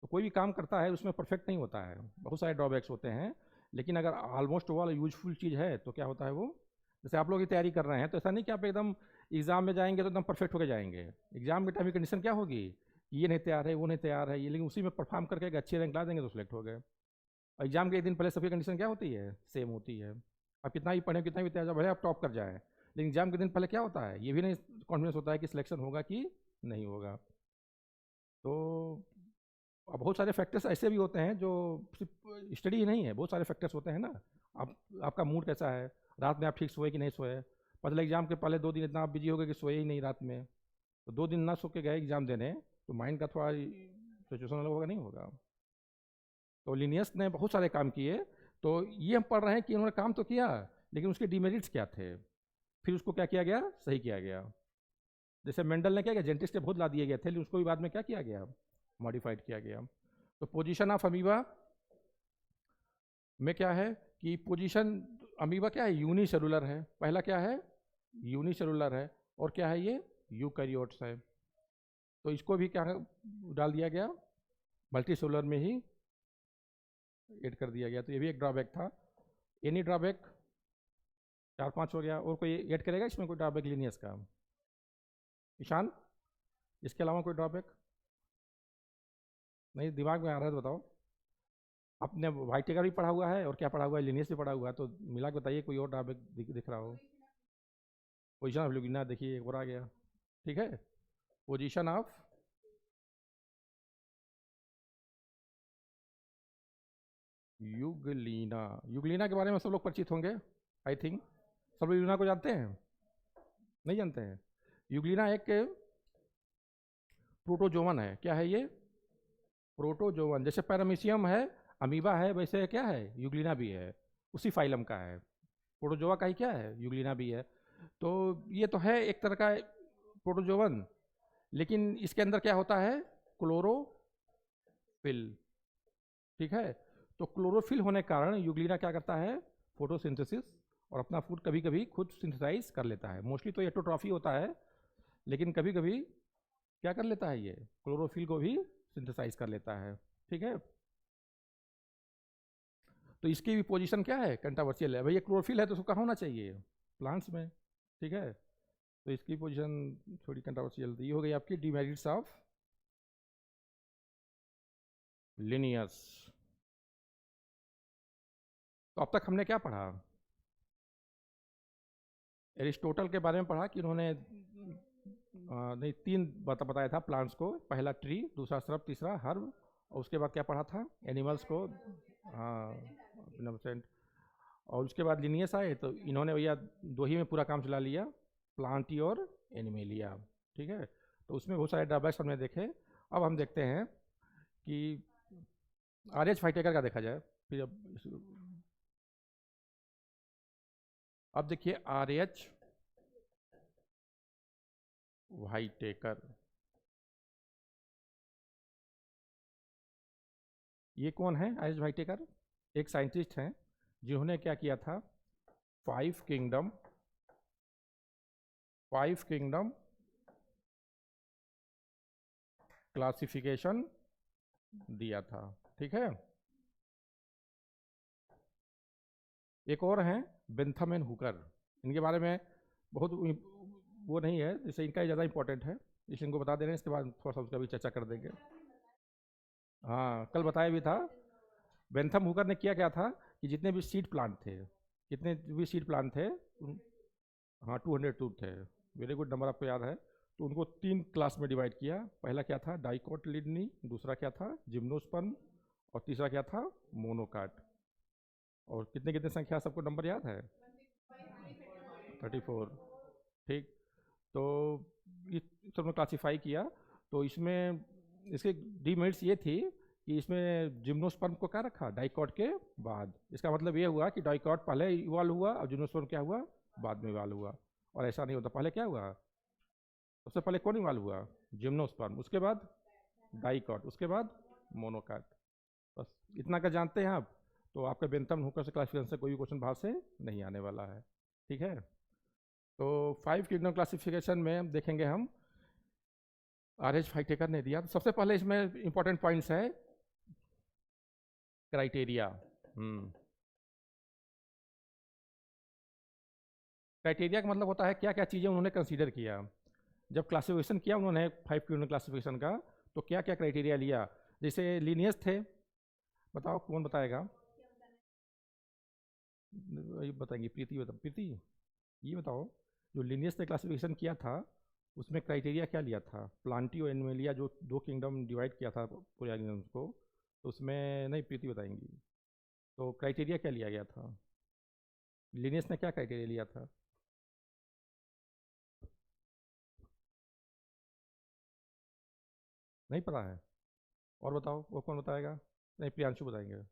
तो कोई भी काम करता है उसमें परफेक्ट नहीं होता है, बहुत सारे ड्रॉबैक्स होते हैं, लेकिन अगर ऑलमोस्ट ऑल यूजफुल चीज़ है तो क्या होता है वो, जैसे आप लोग की तैयारी कर रहे हैं, तो ऐसा नहीं कि आप एकदम एग्जाम में जाएंगे तो एकदम परफेक्ट होकर जाएंगे। एग्जाम के टाइम की कंडीशन क्या होगी कि ये नहीं तैयार है, वो नहीं तैयार है, ये, लेकिन उसी में परफॉर्म करके अगर अच्छे रैंक ला देंगे तो सिलेक्ट हो गए। और एग्जाम के एक दिन पहले सबकी कंडीशन क्या होती है, सेम होती है। आप कितना भी पढ़ें, कितना भी तैयार, भले आप टॉप कर जाएँ, लेकिन एग्जाम के दिन पहले क्या होता है, ये भी नहीं कॉन्फिडेंस होता है कि सिलेक्शन होगा कि नहीं होगा। तो बहुत सारे फैक्टर्स ऐसे भी होते हैं जो सिर्फ स्टडी ही नहीं है, बहुत सारे फैक्टर्स होते हैं ना। आपका मूड कैसा है, रात में आप ठीक सोए कि नहीं सोए, मतलब एग्जाम के पहले 2 दिन इतना आप बिजी हो गए कि सोए ही नहीं रात में, तो 2 दिन ना सो के गए एग्जाम देने, तो माइंड का थोड़ा सिचुएशन अलग होगा, नहीं होगा। तो लिनियस ने बहुत सारे काम किए, तो ये हम पढ़ रहे हैं कि उन्होंने काम तो किया, लेकिन उसके डिमेरिट्स क्या थे, फिर उसको क्या किया गया, सही किया गया। जैसे मेंडल ने क्या किया, जेनेटिक्स के बहुत ला दिए गए थे, लेकिन उसको भी बाद में क्या किया गया, मॉडिफाइड किया गया। तो पोजीशन ऑफ अमीबा में क्या है कि पोजीशन, अमीबा क्या है, यूनिसेलुलर है, पहला क्या है, यूनिसेलुलर है, और क्या है ये, यूकैरियोट्स है। तो इसको भी क्या डाल दिया गया, मल्टीसेलुलर में ही ऐड कर दिया गया। तो ये भी एक ड्रॉबैक था। एनी ड्रॉबैक, 4-5 हो गया, और कोई ऐड करेगा इसमें कोई ड्रॉबैक लिनियस का, ईशान, इसके अलावा कोई ड्रॉबैक नहीं दिमाग में आ रहा है तो बताओ। आपने वाइटेकर भी पढ़ा हुआ है और क्या पढ़ा हुआ है, लिनियस भी पढ़ा हुआ है, तो मिला के बताइए कोई और ड्रॉबैक दिख रहा हो। पोजीशन ऑफ यूग्लिना, देखिए एक और आ गया, ठीक है। पोजीशन ऑफ यूग्लिना, यूग्लिना के बारे में सब लोग परिचित होंगे, आई थिंक सब लोग यूग्लिना को जानते हैं, नहीं जानते हैं? यूग्लिना एक प्रोटोजोवन है, क्या है ये, प्रोटोजोवन। जैसे पैरामीशियम है, अमीबा है, वैसे क्या है, यूग्लिना भी है, उसी फाइलम का है। प्रोटोजोआ का ही क्या है, यूग्लिना भी है। तो ये तो है एक तरह का प्रोटोजोवन, लेकिन इसके अंदर क्या होता है, क्लोरोफिल, ठीक है। तो क्लोरोफिल होने के कारण यूग्लिना क्या करता है, फोटोसिंथेसिस, और अपना फूड कभी कभी खुद सिंथेसाइज कर लेता है। मोस्टली तो एटोट्रॉफी होता है, लेकिन कभी कभी क्या कर लेता है, ये क्लोरोफिल को भी सिंथेसाइज कर लेता है, ठीक है। तो इसकी भी पोजीशन क्या है, कंट्रोवर्शियल है। भैया क्लोरोफिल है तो उसको कहाँ होना चाहिए, प्लांट्स में, ठीक है। तो इसकी पोजीशन थोड़ी कंट्रोवर्शियल थी। ये हो गई आपकी डिमेरिट्स ऑफ लिनियस। तो अब तक हमने क्या पढ़ा, एरिस्टोटल के बारे में पढ़ा कि उन्होंने नहीं 3 बताया था प्लांट्स को, पहला ट्री, दूसरा श्रब, तीसरा हर्ब, और उसके बाद क्या पढ़ा था, एनिमल्स को, हाँ, और उसके बाद लिनियस आए, तो इन्होंने भैया 2 ही में पूरा काम चला लिया, प्लांटी और एनिमेलिया, ठीक है। तो उसमें बहुत सारे ड्रॉबैक्स हमने देखे। अब हम देखते हैं कि आर.एच. व्हाइटेकर का देखा जाए, फिर अब देखिए आर.एच. व्हाइटेकर, ये कौन है, आर.एच. व्हाइटेकर एक साइंटिस्ट हैं जिन्होंने क्या किया था, 5 किंगडम क्लासिफिकेशन दिया था, ठीक है। एक और हैं बेंथम एंड हुकर, इनके बारे में बहुत वो नहीं है, जैसे इनका ज़्यादा इंपॉर्टेंट है, इसलिए इनको बता दे रहे हैं, इसके बाद थोड़ा सा उसका भी चर्चा कर देंगे। हाँ, कल बताया भी था। बेंथम हुकर ने किया क्या था कि जितने भी सीड प्लांट थे, जितने भी सीड प्लांट थे, हाँ 202 थे, वेरी गुड नंबर आपको याद है। तो उनको 3 क्लास में डिवाइड किया। पहला क्या था, डाइकोटिलिडनी, दूसरा क्या था, जिम्नोस्पर्म, और तीसरा क्या था, मोनोकाट। और कितने कितने संख्या सबको नंबर याद है, 34, ठीक। तो ये सबने क्लासीफाई किया। तो इसमें इसके डिमेरिट्स ये थी कि इसमें जिम्नोस्पर्म को क्या रखा, डाइकॉट के बाद। इसका मतलब ये हुआ कि डाइकॉट पहले इवॉल्व हुआ और जिम्नोस्पर्म क्या हुआ, बाद में इवॉल्व हुआ। और ऐसा नहीं होता, पहले क्या हुआ, सबसे पहले कौन इवॉल्व हुआ, जिम्नोस्पर्म, उसके बाद डाइकॉट, उसके बाद मोनोकॉट। बस इतना का जानते हैं आप, तो आपका बेंथम हुकर से क्लासिफिकेशन से कोई भी क्वेश्चन बाहर से नहीं आने वाला है। ठीक है, तो 5 किंगडम क्लासिफिकेशन में देखेंगे हम, RH वाइटेकर ने दिया। तो सबसे पहले इसमें इंपॉर्टेंट पॉइंट्स है क्राइटेरिया। क्राइटेरिया का मतलब होता है क्या क्या चीज़ें उन्होंने कंसीडर किया जब क्लासिफिकेशन किया उन्होंने 5 किंगडम क्लासिफिकेशन का, तो क्या क्या क्राइटेरिया लिया। जैसे लीनियस थे, बताओ कौन बताएगा, ये बताएंगी प्रीति, बता प्रीति, ये बताओ जो लीनियस ने क्लासिफिकेशन किया था उसमें क्राइटेरिया क्या लिया था। प्लांटी और एनिमलिया जो 2 किंगडम डिवाइड किया था पूरे एनिमल्स को, तो उसमें नहीं, प्रीति बताएंगी, तो क्राइटेरिया क्या लिया गया था, लीनियस ने क्या क्राइटेरिया लिया था। नहीं पता है, और बताओ वो कौन बताएगा, नहीं प्रियांशु बताएंगे।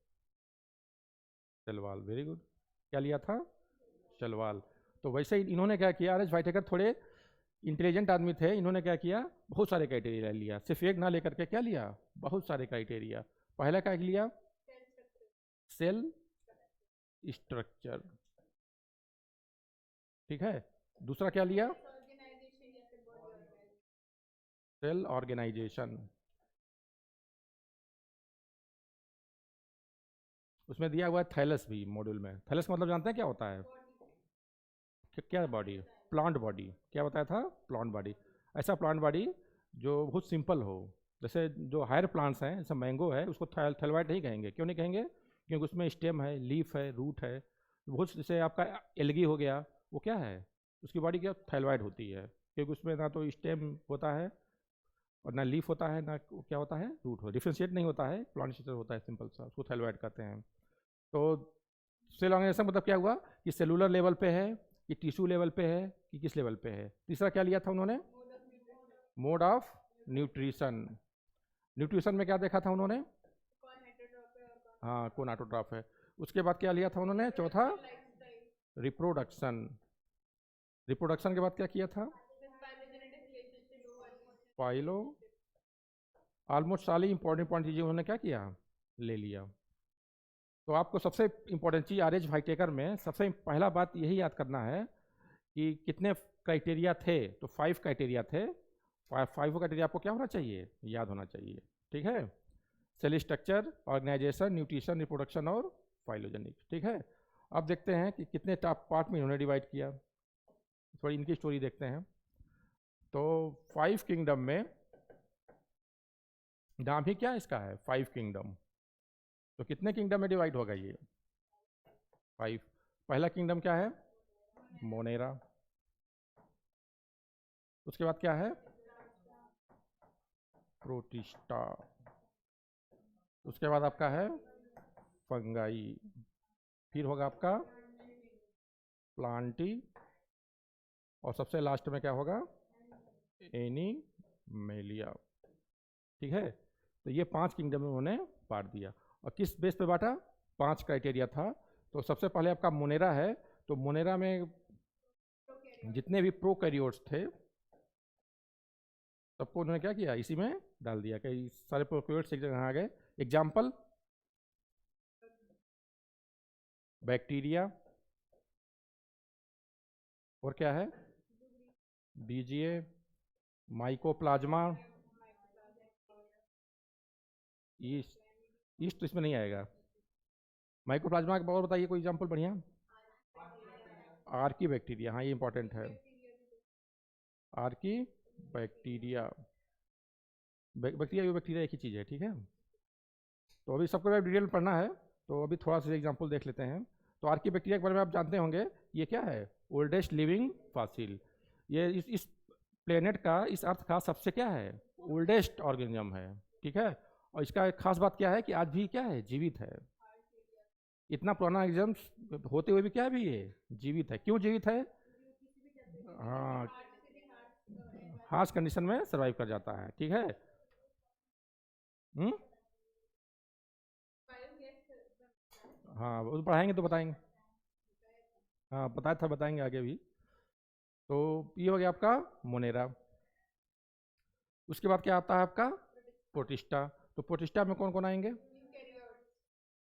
शैलवाल, वेरी गुड, क्या लिया था, शैलवाल। तो वैसे ही इन्होंने क्या किया, RH वाइटेकर थोड़े इंटेलिजेंट आदमी थे, इन्होंने क्या किया, बहुत सारे क्राइटेरिया लिया, सिर्फ एक ना लेकर के क्या लिया, बहुत सारे क्राइटेरिया। पहला क्या लिया, सेल स्ट्रक्चर, ठीक है। दूसरा क्या लिया, सेल ऑर्गेनाइजेशन। उसमें दिया हुआ है थैलस भी मॉड्यूल में। थैलस का मतलब जानते हैं क्या होता है, क्या बॉडी, प्लांट बॉडी, क्या बताया था, प्लांट बॉडी। ऐसा प्लांट बॉडी जो बहुत सिंपल हो, जैसे जो हायर प्लांट्स हैं, जैसे मैंगो है, उसको थैलवाइट नहीं कहेंगे, क्यों नहीं कहेंगे, क्योंकि उसमें स्टेम है, लीफ है, रूट है। बहुत जैसे आपका एल्गी हो गया, वो क्या है, उसकी बॉडी क्या थैलवाइट होती है, क्योंकि उसमें ना तो स्टेम होता है और ना लीफ होता है, ना क्या होता है, रूट हो, डिफ्रेंशिएट नहीं होता है, प्लांट स्ट्रक्चर होता है सिंपल सा, उसको थैलवाइट कहते हैं। तो सेल ऑर्गेनाइजेशन मतलब क्या हुआ कि सेलुलर लेवल पे है, कि टिश्यू लेवल पे है, कि किस लेवल पे है। तीसरा क्या लिया था उन्होंने, मोड ऑफ न्यूट्रिशन। न्यूट्रिशन में क्या देखा था उन्होंने, हाँ कौन ऑटोट्रॉफ है। उसके बाद क्या लिया था उन्होंने, चौथा रिप्रोडक्शन। रिप्रोडक्शन के बाद क्या किया था, फाइलो, ऑलमोस्ट सारी इंपॉर्टेंट पॉइंट चीज़ें उन्होंने क्या किया, ले लिया। तो आपको सबसे इंपॉर्टेंट चीज़ RH वाइटेकर में सबसे पहला बात यही याद करना है कि कितने क्राइटेरिया थे, तो 5 क्राइटेरिया थे। 5 क्राइटेरिया आपको क्या होना चाहिए, याद होना चाहिए, ठीक है। Cell structure, organisation, nutrition, reproduction और फाइलोजेनिक, ठीक है। अब देखते हैं कि कितने टॉप पार्ट में इन्होंने डिवाइड किया, थोड़ी इनकी स्टोरी देखते हैं। तो 5 किंगडम में, नाम ही क्या इसका है, 5 किंगडम, तो कितने किंगडम में डिवाइड होगा ये, 5। पहला किंगडम क्या है, मोनेरा। उसके बाद क्या है, प्रोटिस्टा। उसके बाद आपका है फंगाई। फिर होगा आपका प्लांटी, और सबसे लास्ट में क्या होगा, एनिमेलिया, ठीक है। तो ये 5 किंगडम में उन्होंने बांट दिया। और किस बेस पे बांटा, 5 क्राइटेरिया था। तो सबसे पहले आपका मोनेरा है, तो मोनेरा में जितने भी प्रोकैरियोट्स थे सबको उन्होंने क्या किया, इसी में डाल दिया, कई सारे प्रोकैरियोट्स एक जगह आ गए। एग्जाम्पल, बैक्टीरिया, और क्या है, बीजीए, माइकोप्लाज्मा, ईस्ट, ईस्ट तो इसमें नहीं आएगा। माइकोप्लाज्मा के और बताइए कोई एग्जाम्पल बढ़िया, आर्की बैक्टीरिया, हाँ ये इंपॉर्टेंट है, आर्की बैक्टीरिया। बैक्टीरिया एक ही चीज़ है, ठीक है। तो अभी सबको डिटेल में पढ़ना है, तो अभी थोड़ा सा एग्जाम्पल देख लेते हैं। तो आर्की बैक्टीरिया के बारे में आप जानते होंगे, ये क्या है, ओल्डेस्ट लिविंग फॉसिल। ये इस प्लेनेट का, इस अर्थ का सबसे क्या है, ओल्डेस्ट ऑर्गेनिज्म है, ठीक है। और इसका एक खास बात क्या है कि आज भी क्या है, जीवित है। इतना पुराना एग्जाम होते हुए भी क्या भी ये जीवित है। क्यों जीवित है, हाँ हार्श कंडीशन में सर्वाइव कर जाता है, ठीक है। हम्म। हाँ वो पढ़ाएंगे तो बताएंगे। हाँ बताया था, बताएंगे आगे भी। तो ये हो गया आपका मोनेरा। उसके बाद क्या आता है आपका प्रोटिस्टा। तो प्रोटिस्टा में कौन कौन आएंगे?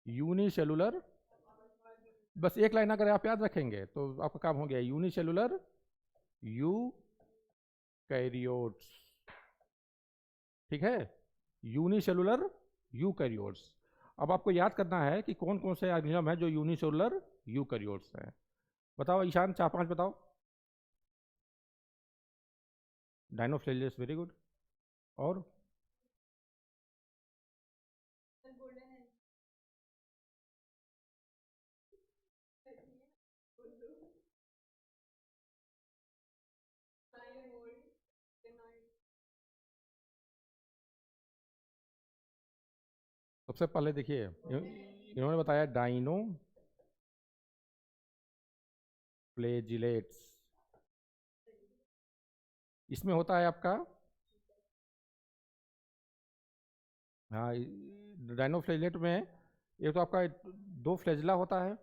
यूनिसेलुलर। बस एक लाइन अगर आप याद रखेंगे तो आपका काम हो गया। यूनिसेलुलर यू कैरियोट्स, ठीक है, यूनिसेलुलर यू कैरियोट्स। अब आपको याद करना है कि कौन कौन से ऑर्गेनिज्म है जो यूनिसेलुलर यू कैरियोट्स हैं। बताओ ईशान, चार पांच बताओ। डायनोफ्लेजेस, वेरी गुड। और सबसे पहले देखिए इन्होंने बताया डाइनो फ्लेजिलेट्स। इसमें होता है आपका, हाँ, डाइनो फ्लेजिलेट में एक तो आपका दो फ्लेजला होता है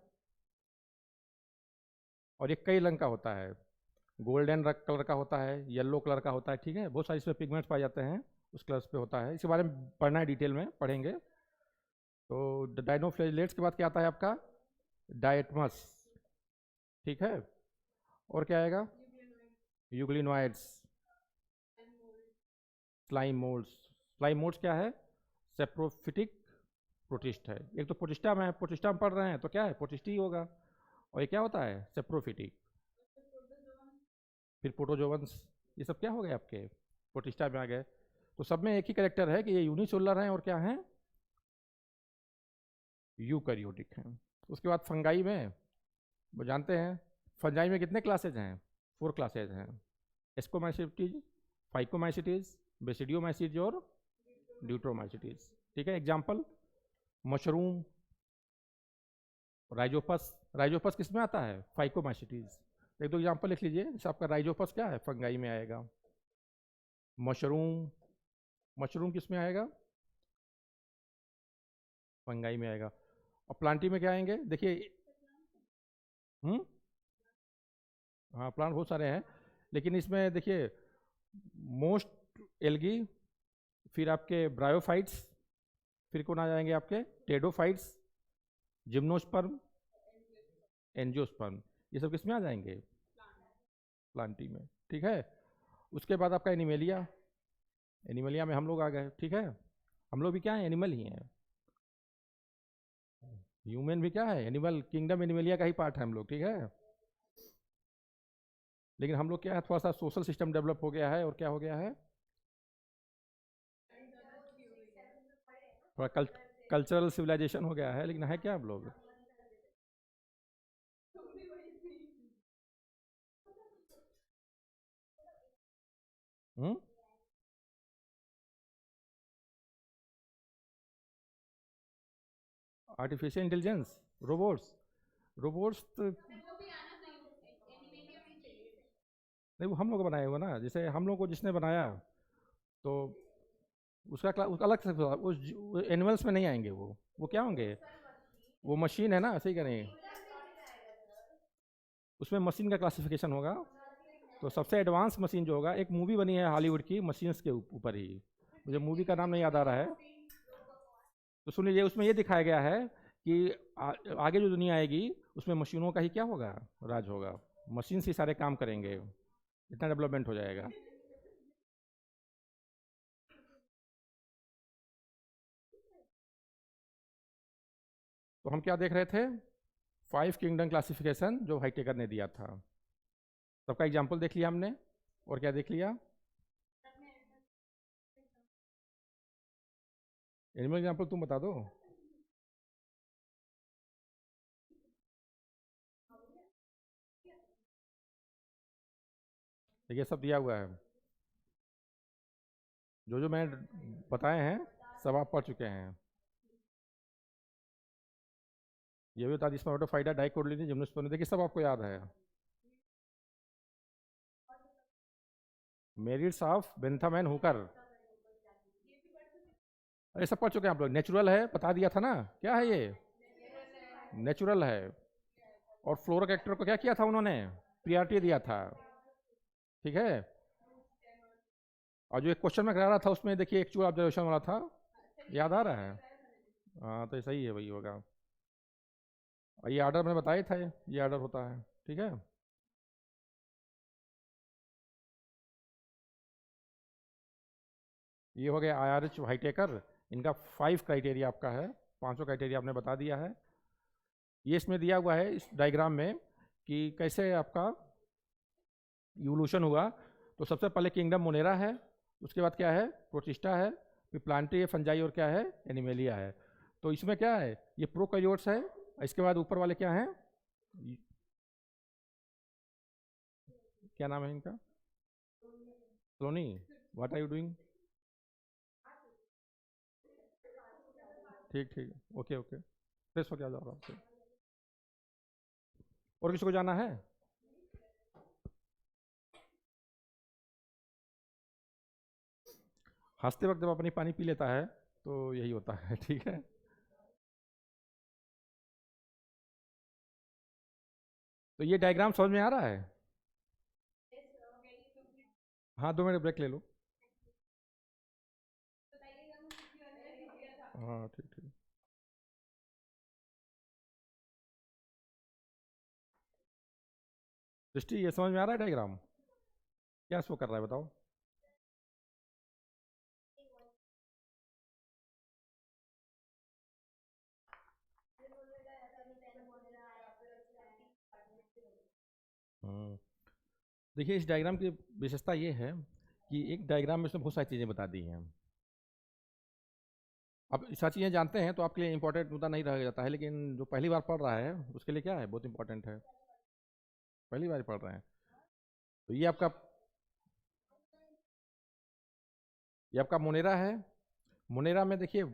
और एक कई रंग का होता है। गोल्डन कलर का होता है, येलो कलर का होता है, ठीक है, बहुत सारे इसमें पिगमेंट्स पाए जाते हैं, उस कलर्स पे होता है। इसके बारे में पढ़ना है, डिटेल में पढ़ेंगे। तो डाइनोफ्लेजिलेट्स के बाद क्या आता है आपका डायटमस, ठीक है। और क्या आएगा? Euglenoids, slime moulds. Slime moulds क्या है? सेप्रोफिटिक प्रोटिस्ट है। एक तो प्रोटिस्टा में पढ़ रहे हैं तो क्या है, प्रोटिस्ट ही होगा। और ये क्या होता है? सेप्रोफिटिक। फिर प्रोटोजोवंस, ये सब क्या हो गए आपके प्रोटिस्टा में आ गए। तो सब में एक ही करेक्टर है कि ये यूनिसेलुलर हैं और क्या हैं, यूकैरियोटिक हैं। उसके बाद फंगाई में वो जानते हैं, फंजाई में कितने क्लासेज हैं? फोर क्लासेज हैं। एस्कोमाइसिटीज, फाइकोमाइसिटीज, बेसिडियोमाइसिटीज और ड्यूट्रोमाइसिटीज, ठीक है। Example mushroom, Rhizopus. राइजोपस किस में आता है? फाइकोमाइसिटीज। एक दो एग्जाम्पल लिख लीजिए। जैसे आपका राइजोपस क्या है, फंगाई में आएगा। मशरूम, मशरूम किस में आएगा? फंगाई में आएगा। और प्लांटी में क्या आएंगे देखिए। हम्म। हाँ प्लांट बहुत सारे हैं, लेकिन इसमें देखिए मोस्ट एल्गी, फिर आपके ब्रायोफाइट्स, फिर कौन आ जाएंगे आपके टेडोफाइट्स, जिम्नोस्पर्म, एंजियोस्पर्म। ये सब किसमें आ जाएंगे? प्लांटी में, ठीक है। उसके बाद आपका एनिमेलिया। एनिमेलिया में हम लोग आ गए, ठीक है। हम लोग भी क्या है, एनिमल ही हैं। ह्यूमन भी क्या है, एनिमल किंगडम एनिमेलिया का ही पार्ट है हम लोग, ठीक है। लेकिन हम लोग क्या है, थोड़ा सा सोशल सिस्टम डेवलप हो गया है और क्या हो गया है, थोड़ा कल्चरल सिविलाइजेशन हो गया है। लेकिन है क्या हम लोग? हम्म। Artificial intelligence, robots. रोबोट्स तो नहीं, वो हम लोग बनाए हुए ना। जैसे हम लोग को जिसने बनाया तो उसका अलग से उस एनिमल्स में नहीं आएंगे। वो क्या होंगे? वो मशीन है ना, सही करें, उसमें मशीन का क्लासिफिकेशन होगा। तो सबसे एडवांस मशीन जो होगा, एक मूवी बनी है हॉलीवुड की मशीन्स के ऊपर ही, मुझे मूवी का नाम नहीं याद आ रहा है। तो सुन लीजिए, उसमें ये दिखाया गया है कि आगे जो दुनिया आएगी उसमें मशीनों का ही क्या होगा, राज होगा। मशीन से सारे काम करेंगे, इतना डेवलपमेंट हो जाएगा। तो हम क्या देख रहे थे? फाइव किंगडम क्लासिफिकेशन जो हाइटेकर ने दिया था, सबका एग्जाम्पल देख लिया हमने। और क्या देख लिया? एनिमल एग्जाम्पल तुम बता दो। देखिए सब दिया हुआ है, जो जो मैंने बताए हैं सब आप पढ़ चुके हैं। ये भी बता दी, स्पर्मेटोफाइटा, डाइकोटिलीडन, जिम्नोस्पर्म, देखिए सब आपको याद है। Merits of Bentham and Hooker, अरे सब पढ़ चुके हैं आप लोग। नेचुरल है, बता दिया था ना, क्या है ये, नेचुरल है। और फ्लोरा कैरेक्टर को क्या किया था उन्होंने, प्रियॉरिटी दिया था, ठीक है। और जो एक क्वेश्चन में करा रहा था उसमें देखिए एक्चुअल ऑब्जर्वेशन वाला था, याद आ रहा है। हाँ तो सही है, वही होगा। और ये आर्डर मैंने बताया था, ये आर्डर होता है, ठीक है। ये हो गया IRH व्हाइटेकर, इनका 5 क्राइटेरिया आपका है, 5 क्राइटेरिया आपने बता दिया है। ये इसमें दिया हुआ है इस डायग्राम में कि कैसे आपका इवोल्यूशन हुआ। तो सबसे पहले किंगडम मोनेरा है, उसके बाद क्या है, प्रोटिस्टा है, फिर प्लांटी है, फंजाई, और क्या है, एनिमेलिया है। तो इसमें क्या है, ये प्रोकैरियोट्स है। इसके बाद ऊपर वाले क्या हैं, क्या नाम है इनका, colony. What are you doing, ठीक ठीक, ओके ओके, फ्रेश हो क्या जा रहा है। और किसी को जाना है, हंसते वक्त जब अपनी पानी पी लेता है तो यही होता है, ठीक है। तो ये डायग्राम समझ में आ रहा है। हाँ 2 मिनट ब्रेक ले लो। हाँ ठीक ठीक। दृष्टि ये समझ में आ रहा है डायग्राम, क्या शो कर रहा है बताओ। हम्म, देखिए इस डायग्राम की विशेषता ये है कि एक डायग्राम में उसने बहुत सारी चीज़ें बता दी हैं। अब सारी चीज़ें जानते हैं तो आपके लिए इंपॉर्टेंट मुद्दा नहीं रह जाता है, लेकिन जो पहली बार पढ़ रहा है उसके लिए क्या है, बहुत इंपॉर्टेंट है, पहली बार पढ़ रहे हैं। तो ये आपका मोनेरा है। मोनेरा में देखिए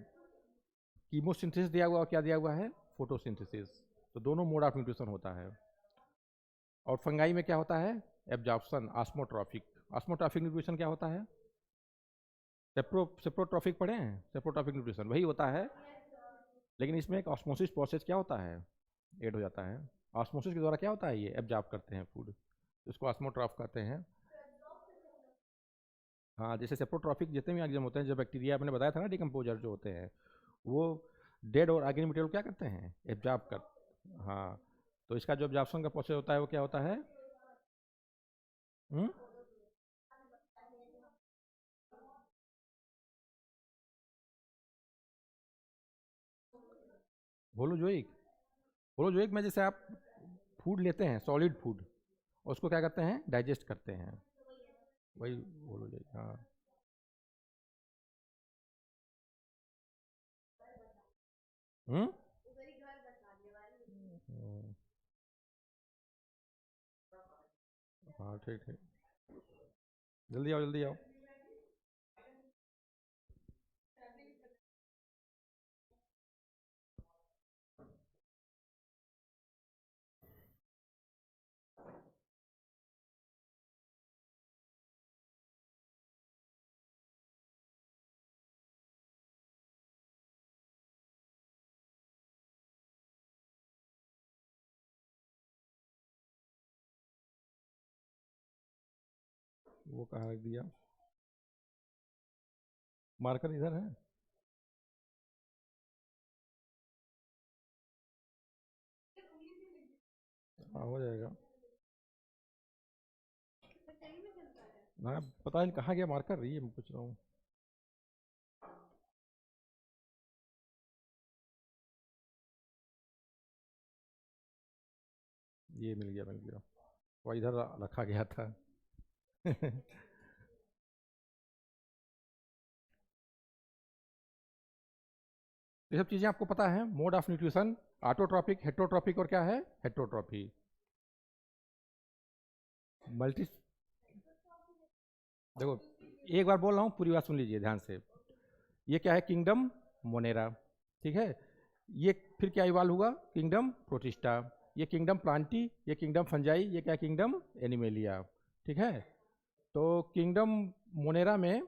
कीमोसिंथेसिस दिया हुआ और क्या दिया हुआ है, फोटोसिंथेसिस। तो दोनों मोड ऑफ न्यूट्रिशन होता है। और फंगाई में क्या होता है, एब्जॉर्प्शन, ऑस्मोट्रॉफिक। ऑस्मोट्रॉफिक न्यूट्रिशन क्या होता है, सेप्रोट्रॉफिक पढ़े हैं, सेप्रोट्रॉफिक न्यूट्रिशन वही होता है। लेकिन इसमें एक ऑस्मोसिस प्रोसेस क्या होता है, ऐड हो जाता है। ऑस्मोसिस के द्वारा क्या होता है, ये एब्जॉर्ब करते हैं फूड, इसको ऑस्मोट्रॉफ कहते हैं। हाँ जैसे सेप्रोट्रॉफिक जितने भी एग्जाम होते हैं, जो बैक्टीरिया मैंने बताया था ना, डिकम्पोजर जो होते हैं, वो डेड और ऑर्गेनिक मटेरियल क्या करते हैं, एब्जॉर्ब कर। हाँ तो इसका जो एब्जॉर्प्शन का प्रोसेस होता है वो क्या होता है, हुँ? होलोजोइक, होलोजोइक में जैसे आप फूड लेते हैं, सॉलिड फूड, और उसको क्या करते हैं, डाइजेस्ट करते हैं, वही होलोजोइक। हाँ हम्म, हाँ ठीक ठीक, जल्दी आओ जल्दी आओ। वो कहाँ रख दिया, मार्कर इधर है। हाँ हो जाएगा। हाँ पता नहीं कहाँ गया मार्कर, ये मैं पूछ रहा हूँ। ये मिल गया मिल गया, वो इधर रखा गया था। ये सब चीज़ें आपको पता है, mode of nutrition, autotrophic, heterotrophic, और क्या है, हेट्रोट्रॉफी, मल्टी। देखो एक बार बोल रहा हूँ, पूरी बात सुन लीजिए ध्यान से। ये क्या है, किंगडम मोनेरा, ठीक है। ये फिर क्या इवाल्व हुआ, किंगडम प्रोटिस्टा, ये किंगडम प्लांटी, ये किंगडम फंजाई, ये क्या, किंगडम एनिमेलिया, ठीक है। तो किंगडम मोनेरा में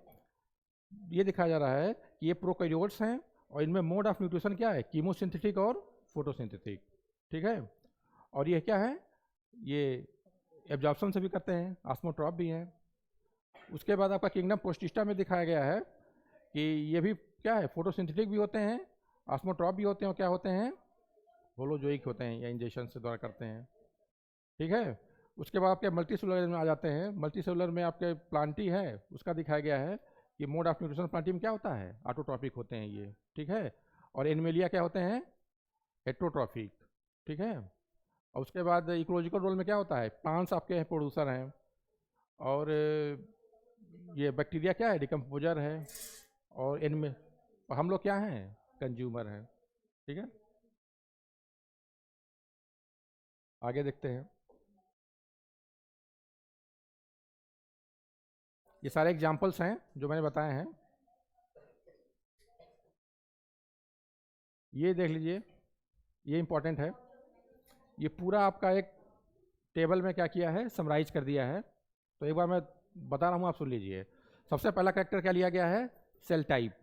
ये दिखाया जा रहा है कि ये प्रोकैरियोट्स हैं और इनमें मोड ऑफ न्यूट्रिशन क्या है, कीमोसिंथेटिक और फोटोसिंथेटिक, ठीक है। और ये क्या है, ये एब्जॉर्प्शन से भी करते हैं, ऑस्मोट्रॉप भी हैं। उसके बाद आपका किंगडम प्रोस्टिस्टा में दिखाया गया है कि ये भी क्या है, फोटोसिंथेटिक भी होते हैं, ऑस्मोट्रॉप भी होते हैं, और क्या होते हैं, होलोजोइक होते हैं या इंजेक्शन से द्वारा करते हैं, ठीक है। उसके बाद आपके मल्टी सेलुलर में आ जाते हैं। मल्टी सेलुलर में आपके प्लांटी है, उसका दिखाया गया है कि मोड ऑफ न्यूट्रिशन प्लांटी में क्या होता है, ऑटोट्रॉपिक होते हैं ये, ठीक है। और एनिमेलिया क्या होते हैं, हेट्रोट्रॉपिक, ठीक है। और उसके बाद इकोलॉजिकल रोल में क्या होता है, प्लांट्स आपके प्रोड्यूसर हैं, और ये बैक्टीरिया क्या है, डिकम्पोजर है, और इनमें हम लोग क्या हैं, कंज्यूमर हैं, ठीक है। आगे देखते हैं। ये सारे एग्जाम्पल्स हैं जो मैंने बताए हैं। ये देख लीजिए, ये इंपॉर्टेंट है। ये पूरा आपका एक टेबल में क्या किया है, समराइज कर दिया है। तो एक बार मैं बता रहा हूँ, आप सुन लीजिए। सबसे पहला कैरेक्टर क्या लिया गया है, सेल टाइप।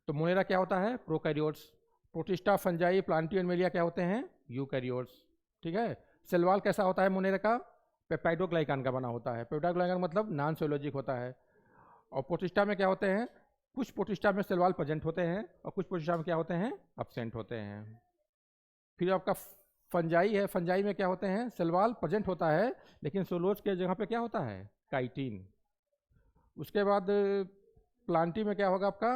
तो मोनेरा क्या होता है, prokaryotes. Protista, fungi, Plantae, animalia क्या होते हैं, यूकैरियोट्स, ठीक है। सेल वॉल कैसा होता है मोनेरा का, पेप्टाइडोग्लाइकान का बना होता है। पेप्टाइडोग्लाइकान मतलब नॉन सेलोजिक होता है। और प्रोटिस्टा में क्या होते हैं, कुछ प्रोटिस्टा में सेल वॉल प्रेजेंट होते हैं और कुछ प्रोटिस्टा में क्या होते हैं, एब्सेंट होते हैं। फिर आपका फंजाई है, फंजाई में क्या होते हैं, सेल वॉल प्रेजेंट होता है लेकिन सेलुलोज के जगह पे क्या होता है, काइटिन। उसके बाद प्लांटी में क्या होगा आपका,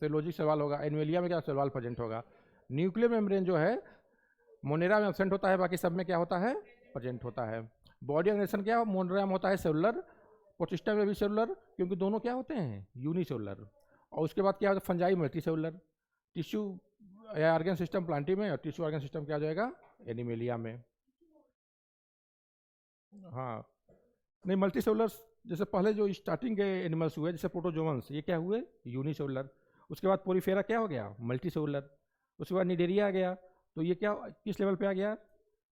सेलोजिक सेल वॉल होगा। एनिमेलिया में क्या सेल वॉल प्रेजेंट होगा। न्यूक्लियर मेम्ब्रेन जो है मोनेरा में एब्सेंट होता है, बाकी सब में क्या होता है, प्रेजेंट होता है। बॉडी ऑर्गेनाइजेशन क्या मोनेरा में होता है, सेलुलर। प्रोटिस्टा में भी सेलुलर, क्योंकि दोनों क्या होते हैं, यूनिसेलुलर। और उसके बाद क्या होता है, फंजाई मल्टी सेलुलर। टिश्यू या ऑर्गन सिस्टम प्लांटी में, और टिश्यू ऑर्गन सिस्टम क्या आ जाएगा, एनिमेलिया में। हाँ, नहीं मल्टी सेलुलर, जैसे पहले जो स्टार्टिंग के एनिमल्स हुए जैसे प्रोटोजोअन्स, ये क्या हुए, यूनिसेलुलर। उसके बाद पोरीफेरा क्या हो गया, मल्टी सेलुलर। उसके बाद निडेरिया आ गया, तो ये क्या किस लेवल पे आ गया,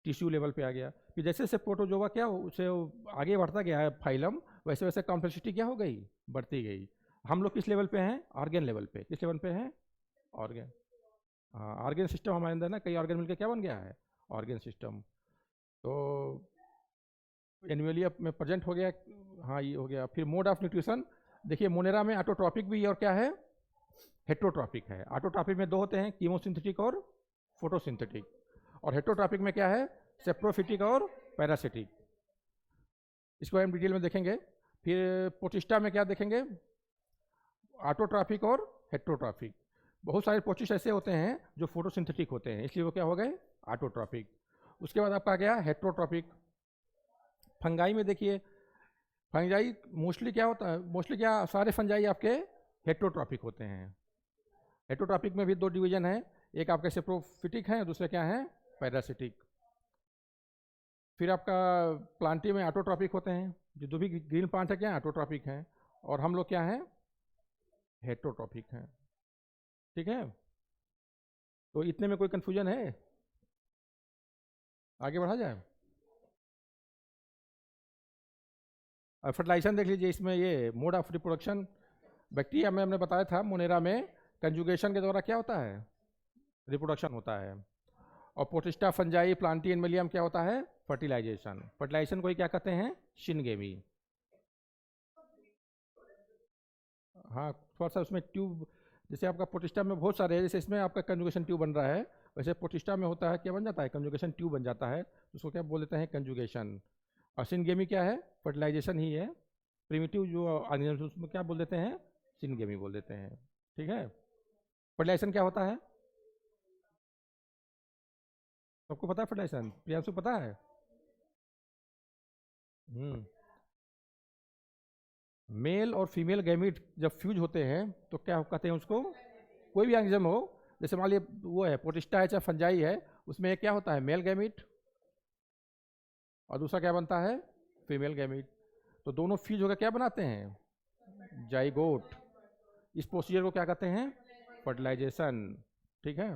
टिश्यू लेवल पे आ गया। फिर जैसे जैसे प्रोटोजोआ क्या उसे आगे बढ़ता गया है फाइलम, वैसे वैसे कॉम्प्लेक्सिटी क्या हो गई, बढ़ती गई। हम लोग किस लेवल पे हैं, ऑर्गन लेवल पे। किस लेवल पे हैं, ऑर्गन। हाँ, ऑर्गन सिस्टम हमारे अंदर ना कई ऑर्गन मिलकर क्या बन गया है, ऑर्गन सिस्टम। तो एनिमलिया में प्रेजेंट हो गया। हाँ, ये हो गया। फिर मोड ऑफ न्यूट्रिशन देखिए, मोनेरा में ऑटोट्रॉपिक भी और क्या है, हेट्रोट्रॉपिक है। ऑटोट्रॉपिक में दो होते हैं, कीमोसिंथेटिक और फोटोसिंथेटिक। और हेट्रोट्रॉपिक में क्या है, सेप्रोफिटिक और पैरासिटिक। इसको हम डिटेल में देखेंगे। फिर प्रोटिस्टा में क्या देखेंगे, ऑटोट्रॉपिक और हेट्रोट्रॉपिक। बहुत सारे प्रोटिस्ट ऐसे होते हैं जो फोटोसिंथेटिक होते हैं, इसलिए वो क्या हो गए, ऑटोट्रॉपिक। उसके बाद आपका गया हेट्रोट्रॉपिक। फंगाई में देखिए, फंजाई मोस्टली क्या होता है, मोस्टली क्या सारे फंजाई आपके हेट्रोट्रॉपिक होते हैं। हेट्रोट्रॉपिक में भी दो डिवीजन है, एक आपके सेप्रोफिटिक है, दूसरे क्या है, पैरासिटिक। फिर आपका प्लांटी में ऑटोट्रॉपिक होते हैं, जो भी ग्रीन प्लांट है क्या है, ऑटोट्रॉपिक हैं। और हम लोग क्या हैं, हेट्रोट्रॉपिक हैं, ठीक है। तो इतने में कोई कंफ्यूजन है, आगे बढ़ा जाए। और फर्टिलाइजेशन देख लीजिए, इसमें ये मोड ऑफ रिप्रोडक्शन, बैक्टीरिया में हमने बताया था मोनेरा में कंजुगेशन के द्वारा क्या होता है, रिप्रोडक्शन होता है। और प्रोटिस्टा, फंजाई, प्लांटी, एनिमलियम क्या होता है, फर्टिलाइजेशन। फर्टिलाइजेशन को ही क्या कहते हैं, शिनगेमी। हाँ, थोड़ा सा उसमें ट्यूब, जैसे आपका प्रोटिस्टा में बहुत सारे हैं, जैसे इसमें आपका कंजुगेशन ट्यूब बन रहा है, वैसे प्रोटिस्टा में होता है क्या बन जाता है, कंजुगेशन ट्यूब बन जाता है, उसको क्या बोल देते हैं, कंजुगेशन। और सिनगेमी क्या है, फर्टिलाइजेशन ही है। प्रिमिटिव जो ऑर्गेनिज्म उसमें क्या बोल देते हैं, सिनगेमी बोल देते हैं, ठीक है। फर्टिलाइजेशन क्या होता है, सबको पता है फर्टिलाइजेशन, प्रियांशु पता है। मेल और फीमेल गैमीट जब फ्यूज होते हैं तो क्या कहते हैं उसको, कोई भी ऑर्गेनिज्म हो, जैसे मान लिया वो है प्रोटिस्टा है चाहे फंजाई है, उसमें एक क्या होता है, मेल गैमीट, और दूसरा क्या बनता है, फीमेल गैमीट। तो दोनों फ्यूज होकर क्या बनाते हैं, जाइगोट। इस प्रोसीजर को क्या कहते हैं, फर्टिलाइजेशन, ठीक है।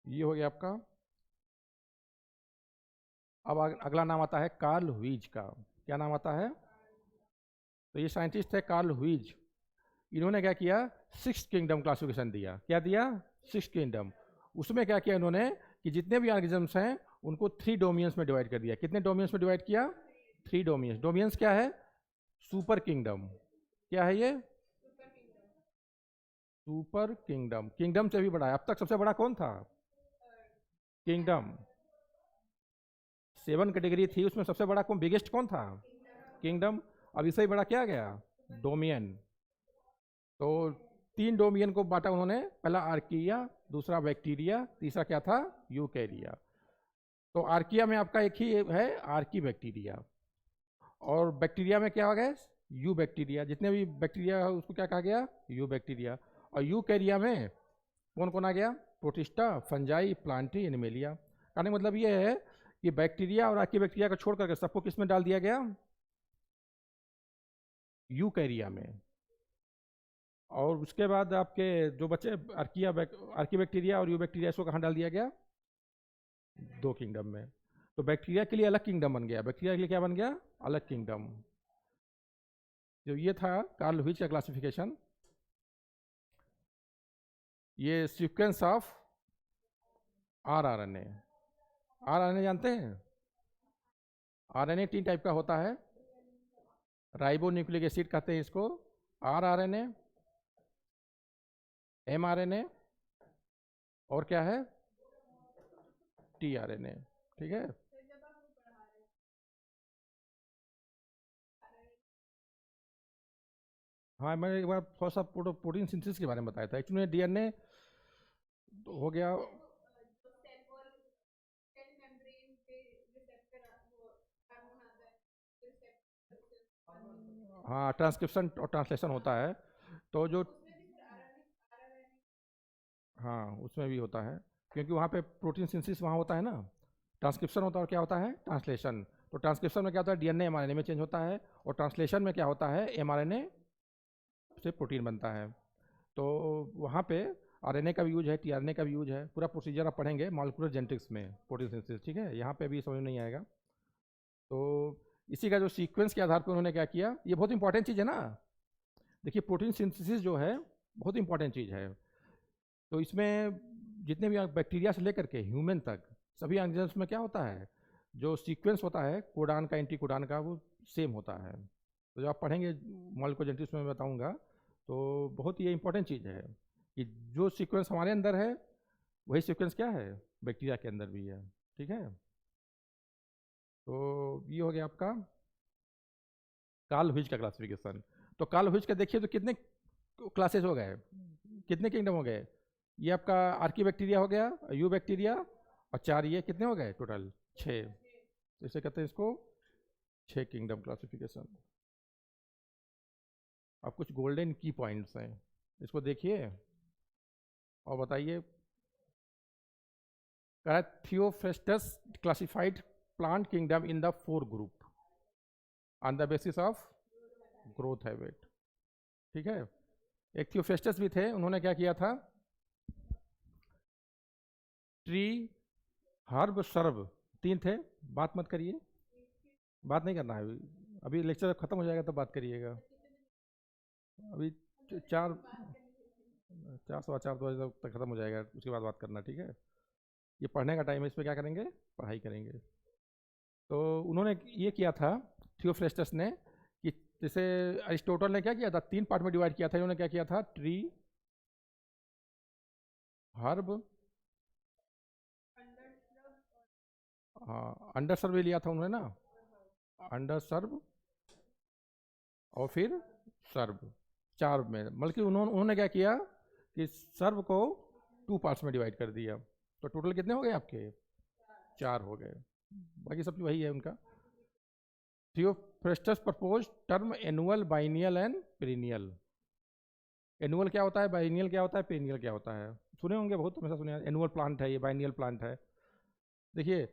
ये हो गया आपका। अब अगला नाम आता है कार्ल वीज का। क्या नाम आता है, तो ये साइंटिस्ट है कार्ल ह्यूज। इन्होंने क्या किया, 6 किंगडम क्लासिफिकेशन दिया। क्या दिया? 6 किंगडम। उसमें क्या किया इन्होंने कि जितने भी ऑर्गेनिजम्स हैं उनको 3 डोमियंस में डिवाइड कर दिया। कितने डोमियंस में डिवाइड किया? 3 डोमियंस। डोमियंस क्या है? Super kingdom. क्या है ये? Super kingdom. किंगडम से भी बड़ा है। अब तक सबसे बड़ा कौन था? किंगडम। 7 कैटेगरी थी, उसमें सबसे बड़ा कौन, बिगेस्ट कौन था? किंगडम। अब इससे ही बड़ा क्या गया? डोमियन। तो 3 डोमियन को बांटा उन्होंने, पहला आर्किया, दूसरा बैक्टीरिया, तीसरा क्या था? यूकेरिया। तो आर्किया में आपका एक ही है, आर्की बैक्टीरिया। और बैक्टीरिया में क्या हो गया? You bacteria. जितने भी बैक्टीरिया है उसको क्या कहा गया? You bacteria. और यूकेरिया में कौन कौन आ गया? Protista, fungi, Plantae, animalia. कहने का मतलब ये है कि बैक्टीरिया और आर्की बैक्टीरिया को छोड़ करके सबको किस में डाल दिया गया? यूकेरिया में। और उसके बाद आपके जो बचे आर्की बैक्टीरिया और यू बैक्टीरिया, इसको कहाँ डाल दिया गया? 2 किंगडम में। तो बैक्टीरिया के लिए अलग किंगडम बन गया, बैक्टीरिया के लिए क्या बन गया? अलग किंगडम। जो ये था कार्ल ह्यूज का क्लासिफिकेशन। ये सीक्वेंस ऑफ आरएनए। आरएनए जानते हैं? आरएनए 3 टाइप का होता है। राइबो न्यूक्लिक एसिड कहते हैं इसको, आरआरएनए, एमआरएनए, और क्या है? टीआरएनए। ठीक है। हाँ, मैंने एक बार थोड़ा सा प्रोटीन सिंथेसिस के बारे में बताया था। एक्चुअली डीएनए हो गया। हाँ, ट्रांसक्रिप्शन और ट्रांसलेशन होता है। तो जो, हाँ उसमें भी होता है, क्योंकि वहाँ पे प्रोटीन सिंथेसिस वहाँ होता है ना। ट्रांसक्रिप्शन होता है और क्या होता है? ट्रांसलेशन। तो ट्रांसक्रिप्शन में क्या होता है? डीएनए एमआरएनए में चेंज होता है। और ट्रांसलेशन में क्या होता है? एमआरएनए से प्रोटीन बनता है। तो वहाँ पे आरएनए का भी यूज है, टीआरएनए का भी यूज है। पूरा प्रोसीजर आप पढ़ेंगे मॉलिक्यूलर जेनेटिक्स में, प्रोटीन सिंथेसिस। ठीक है, यहाँ पे भी समझ नहीं आएगा। तो इसी का जो सीक्वेंस के आधार पर उन्होंने क्या किया, ये बहुत इंपॉर्टेंट चीज़ है ना। देखिए प्रोटीन सिंथेसिस जो है बहुत इंपॉर्टेंट चीज़ है। तो इसमें जितने भी बैक्टीरिया से लेकर के ह्यूमन तक सभी ऑर्गेनिजम्स में क्या होता है, जो सीक्वेंस होता है कोडान का, एंटी कोडान का, वो सेम होता है। तो जब आप पढ़ेंगे मॉलिक्यूलर जेनेटिक्स में, मैं बताऊंगा। तो बहुत ये इंपॉर्टेंट चीज़ है कि जो सीक्वेंस हमारे अंदर है वही सीक्वेंस क्या है, बैक्टीरिया के अंदर भी है। ठीक है। तो ये हो गया आपका कार्ल ह्यूज का क्लासिफिकेशन। तो कार्ल ह्यूज का देखिए तो कितने क्लासेस हो गए, कितने किंगडम हो गए? ये आपका आर्की बैक्टीरिया हो गया, यू बैक्टीरिया, और 4 ये कितने हो गए टोटल? 6। तो इसे कहते हैं इसको 6 किंगडम क्लासिफिकेशन। अब कुछ गोल्डन की पॉइंट्स हैं, इसको देखिए और बताइए। Theophrastus classified plant kingdom in the 4 group on the basis of growth habit. ठीक है। एक थियोफ्रेस्टस भी थे, उन्होंने क्या किया था? ट्री, हर्ब, सर्ब, 3 थे। बात मत करिए, बात नहीं करना है अभी। अभी लेक्चर खत्म हो जाएगा तब बात करिएगा। अभी 4 4 2 बजे तक खत्म हो जाएगा, उसके बाद बात करना। ठीक है, ये पढ़ने का टाइम है, इसमें क्या करेंगे? पढ़ाई करेंगे। तो उन्होंने ये किया था थियोफ्रेस्टस ने कि जैसे अरिस्टोटल ने क्या किया था, 3 पार्ट में डिवाइड किया था। इन्होंने क्या किया था? ट्री, हर्ब, हाँ अंडर सर्व लिया था उन्होंने ना, अंडर सर्व और फिर सर्व, 4 में। बल्कि उन्होंने क्या किया कि सर्व को 2 पार्ट्स में डिवाइड कर दिया। तो टोटल कितने हो गए आपके? 4 हो गए। बाकी सब वही है उनका। Theophrastus propose term annual, biennial and perennial. Annual क्या होता है, बाइनियल क्या होता है, पेरिनियल क्या होता है? सुने होंगे बहुत, हमेशा सुने। एनुअल प्लांट है ये, बाइनियल प्लांट है। देखिए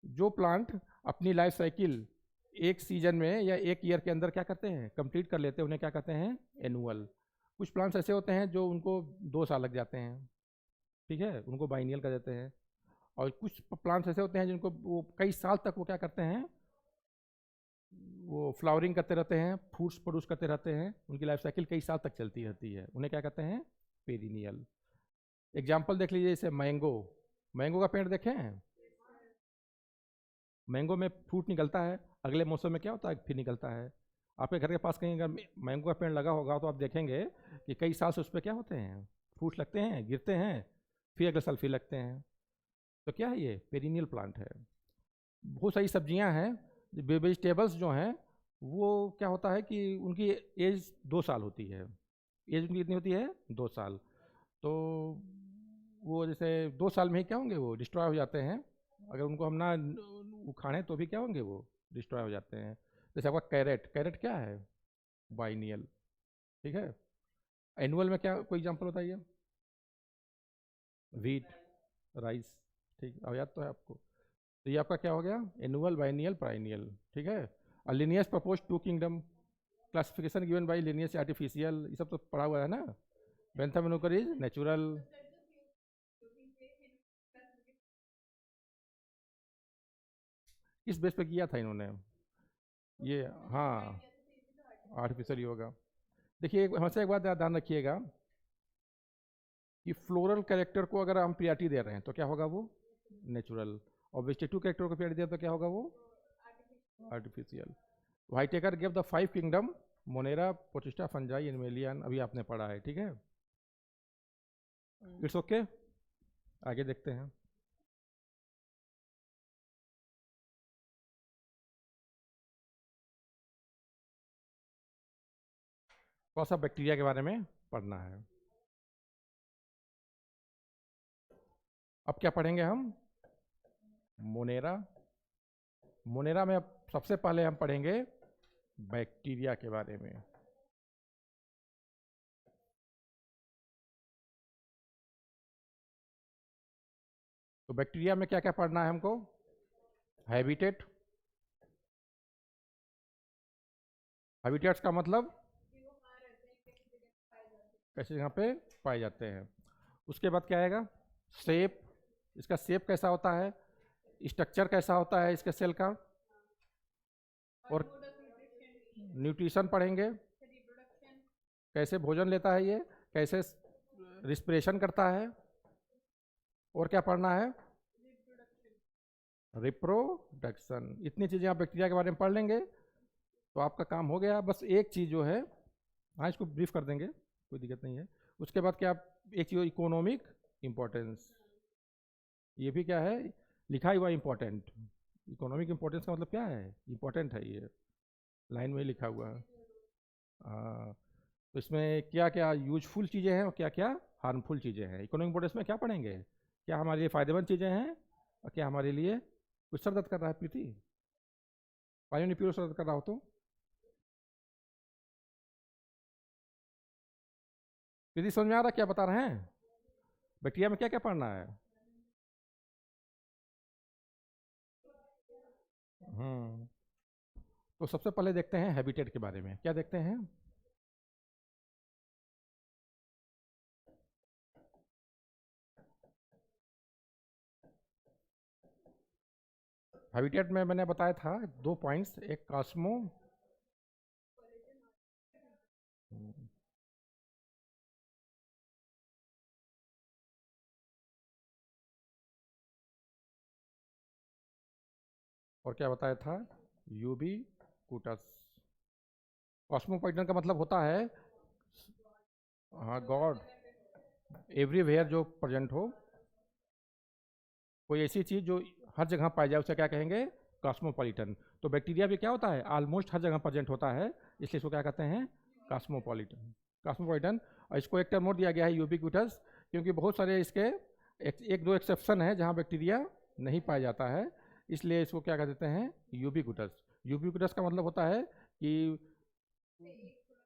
जो प्लांट अपनी लाइफ साइकिल एक सीजन में या एक ईयर के अंदर क्या करते हैं, कंप्लीट कर लेते हैं, उन्हें क्या कहते हैं? एनुअल। कुछ प्लांट्स ऐसे होते हैं जो उनको 2 साल लग जाते हैं, ठीक है, उनको बाइनियल कर देते हैं। और कुछ प्लांट्स ऐसे होते हैं जिनको वो कई साल तक वो क्या करते हैं, वो फ्लावरिंग करते रहते हैं, फ्रूट्स प्रोड्यूस करते रहते हैं, उनकी लाइफ साइकिल कई साल तक चलती रहती है, उन्हें क्या कहते हैं, पेरिनियल। एग्जाम्पल देख लीजिए, जैसे मैंगो, मैंगो का पेड़ देखें हैं, मैंगो में फ्रूट निकलता है, अगले मौसम में क्या होता है, फिर निकलता है। आपके घर के पास कहीं अगर मैंगो का पेड़ लगा होगा तो आप देखेंगे कि कई साल से उस पर क्या होते हैं, फ्रूट लगते हैं, गिरते हैं, फिर अगले साल फिर लगते हैं। तो क्या है, ये पेरिनियल प्लांट है। बहुत सारी सब्जियां हैं, वेजिटेबल्स जो हैं, वो क्या होता है कि उनकी एज 2 साल होती है, एज उनकी कितनी होती है, 2 साल। तो वो जैसे 2 साल में ही क्या होंगे, वो डिस्ट्रॉय हो जाते हैं, अगर उनको हम ना उखाड़ें तो भी क्या होंगे, वो डिस्ट्रॉय हो जाते हैं। जैसे आपका कैरेट, कैरेट क्या है, बाइनियल, ठीक है। एनुअल में क्या, कोई एग्जांपल बताइए, व्हीट, राइस, ठीक, अब याद तो है आपको। तो ये आपका क्या हो गया, एनुअल, बाइनियल, प्राइनियल, ठीक है। और Linnaeus propose two kingdom, classification given by Linnaeus artificial, ये सब तो पढ़ा हुआ है ना। Bentham and Hooker is natural. किस बेस पे किया था इन्होंने ये, हाँ, आर्टिफिशियल ही होगा। देखिए हमेशा एक बात ध्यान रखिएगा कि फ्लोरल कैरेक्टर को अगर हम प्रियरिटी दे रहे हैं तो क्या होगा, वो नेचुरल, और वेजिटेटिव कैरेक्टर को प्रियरिटी दे तो क्या होगा, वो artificial. Whittaker give the 5 kingdom, monera, protista, fungi, animalia, अभी आपने पढ़ा है, ठीक है। इट्स ओके, आगे देखते हैं। थोड़ा सा बैक्टीरिया के बारे में पढ़ना है। अब क्या पढ़ेंगे हम, मोनेरा। मोनेरा में अब सबसे पहले हम पढ़ेंगे बैक्टीरिया के बारे में। तो बैक्टीरिया में क्या क्या पढ़ना है हमको, हैबिटेट, हैबिटेट्स का मतलब कैसे यहाँ पे पाए जाते हैं। उसके बाद क्या आएगा, शेप, इसका शेप कैसा होता है, स्ट्रक्चर कैसा होता है इसके सेल का, और न्यूट्रिशन पढ़ेंगे, कैसे भोजन लेता है ये, कैसे रिस्पिरेशन करता है, और क्या पढ़ना है, रिप्रोडक्शन। इतनी चीज़ें आप बैक्टीरिया के बारे में पढ़ लेंगे तो आपका काम हो गया। बस एक चीज़ जो है, हाँ इसको ब्रीफ कर देंगे, कोई दिक्कत नहीं है। उसके बाद क्या, एक चीज़ इकोनॉमिक इम्पोर्टेंस, ये भी क्या है, लिखा हुआ इम्पोर्टेंट। इकोनॉमिक इम्पोर्टेंस का मतलब क्या है, इम्पोर्टेंट है, ये लाइन में ही लिखा हुआ है। हाँ, तो इसमें क्या क्या यूजफुल चीज़ें हैं और क्या क्या हार्मफुल चीज़ें हैं। इकोनॉमिक इम्पोर्टेंस में क्या पढ़ेंगे, क्या हमारे लिए फ़ायदेमंद चीज़ें हैं और क्या हमारे लिए, कुछ सर दर्द कर रहा है प्रीति, पानी नहीं पी, सर दर्द कर रहा हो तो प्रीति, समझ में आ रहा क्या बता रहे हैं, बैक्टीरिया में क्या क्या पढ़ना है। हम्म, तो सबसे पहले देखते हैं हैबिटेट के बारे में, क्या देखते हैं। हैबिटेट में मैंने बताया था 2 पॉइंट्स, एक कॉस्मो, और क्या बताया था, यूबी कूटस। कॉस्मोपॉलिटन का मतलब होता है, हाँ, गॉड एवरीवेयर जो प्रेजेंट हो, कोई ऐसी चीज़ जो हर जगह पाई जाए उसे क्या कहेंगे, कॉस्मोपॉलिटन। तो बैक्टीरिया भी क्या होता है, ऑलमोस्ट हर जगह प्रेजेंट होता है, इसलिए इसको क्या कहते हैं, कॉस्मोपॉलिटन, कॉस्मोपॉलिटन। और इसको एक टर्म और दिया गया है, यूबिक्विटस, क्योंकि बहुत सारे इसके एक दो एक्सेप्शन है जहाँ बैक्टीरिया नहीं पाया जाता है, इसलिए इसको क्या कह देते हैं, यूबिक्विटस। यूबिक्विटस का मतलब होता है कि,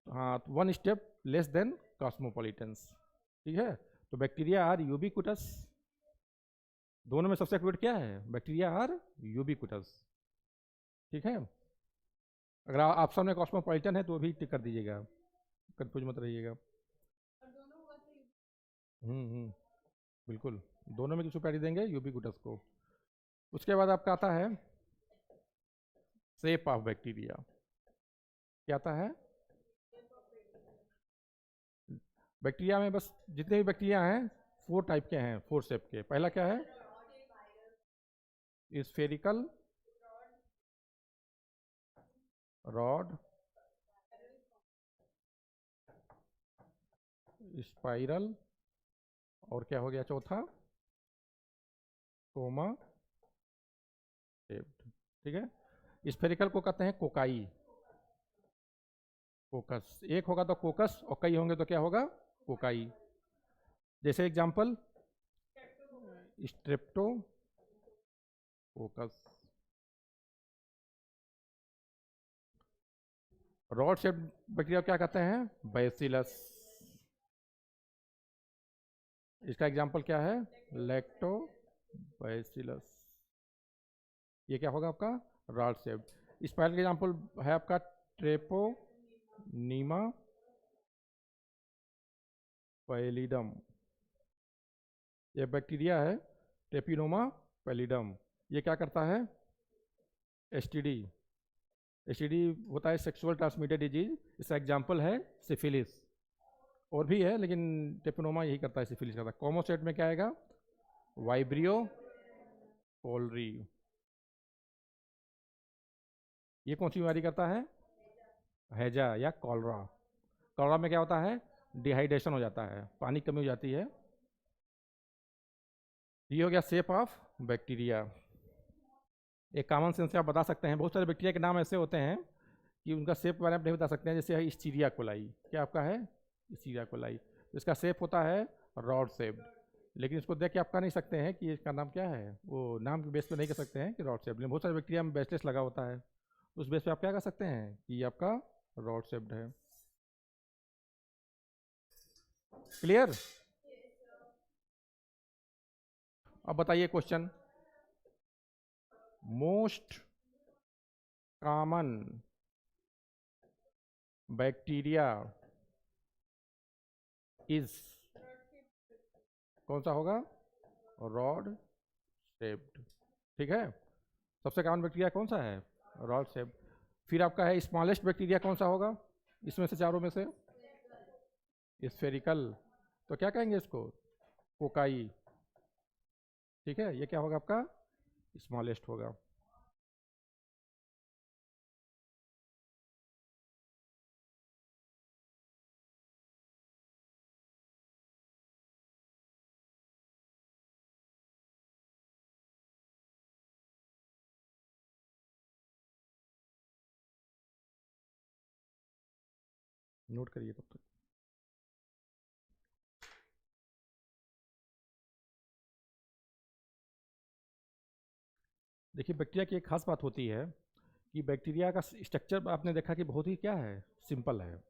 हाँ, 1 स्टेप लेस देन कॉस्मोपॉलिटन्स, ठीक है। तो बैक्टीरिया आर यूबिक्विटस, दोनों में सबसे एक्यूरेट क्या है, बैक्टीरिया आर यूबिक्विटस, ठीक है। अगर ऑप्शन में कॉस्मोपॉलिटन है तो भी टिक कर दीजिएगा, कंफ्यूज मत रहिएगा। हम्म, बिल्कुल, दोनों में किसको पैडी देंगे, यूबिक्विटस को। उसके बाद आपका आता है शेप ऑफ बैक्टीरिया क्या आता है? बैक्टीरिया में बस जितने भी बैक्टीरिया हैं 4 टाइप के हैं, 4 शेप के। पहला क्या है? स्फेरिकल, रॉड, स्पाइरल, और क्या हो गया चौथा? Comma shaped. ठीक है। स्फेरिकल को कहते हैं कोकाई, कोकस। एक होगा तो कोकस और कई होंगे तो क्या होगा? कोकाई। जैसे example strepto कोकस। Rod shape bacteria क्या कहते हैं? बैसिलस। इसका एग्जांपल क्या है? Lacto bacillus. ये क्या होगा आपका? Rod shape. स्पाइरल का एग्जांपल है आपका ट्रेपोनीमा पैलिडम। ये बैक्टीरिया है ट्रेपिनोमा पैलिडम। ये क्या करता है? एसटीडी। एसटीडी होता है सेक्सुअल ट्रांसमिटेड डिजीज। इसका एग्जांपल है सिफिलिस। और भी है लेकिन ट्रेपिनोमा यही करता है, सिफिलिस करता है। कॉमोसेट में क्या आएगा? वाइब्रियो पोलरी। ये कौन सी बीमारी करता है? हैजा या कॉलरा। कॉलरा में क्या होता है? डिहाइड्रेशन हो जाता है, पानी कमी हो जाती है। ये हो गया शेप ऑफ बैक्टीरिया। एक कॉमन सेंस से आप बता सकते हैं, बहुत सारे बैक्टीरिया के नाम ऐसे होते हैं कि उनका शेप बारे में नहीं बता सकते हैं। जैसे है स्टीरिया कोलाई। क्या आपका है? स्टीरिया कोलाई। तो इसका शेप होता है रॉड शेप्ड, लेकिन इसको देख के आप कह नहीं सकते हैं कि इसका नाम क्या है। वो नाम के बेस पे नहीं कह सकते हैं कि रॉड शेप्ड। लेकिन बहुत सारे बैक्टीरिया में बेसलेस लगा होता है, उस बेस पे आप क्या कह सकते हैं कि ये आपका रॉड शेप्ड है। क्लियर? अब बताइए question. Most common bacteria is, कौन सा होगा? Rod shaped. ठीक है। सबसे कॉमन बैक्टीरिया कौन सा है? Rod shaped. फिर आपका है स्मॉलेस्ट बैक्टीरिया कौन सा होगा इसमें से, चारों में से? स्फेरिकल। तो क्या कहेंगे इसको? कोकाई। ठीक है। ये क्या होगा आपका? स्मॉलेस्ट होगा। नोट करिए तब तक। देखिए बैक्टीरिया की एक खास बात होती है कि बैक्टीरिया का स्ट्रक्चर आपने देखा कि बहुत ही क्या है? सिंपल है।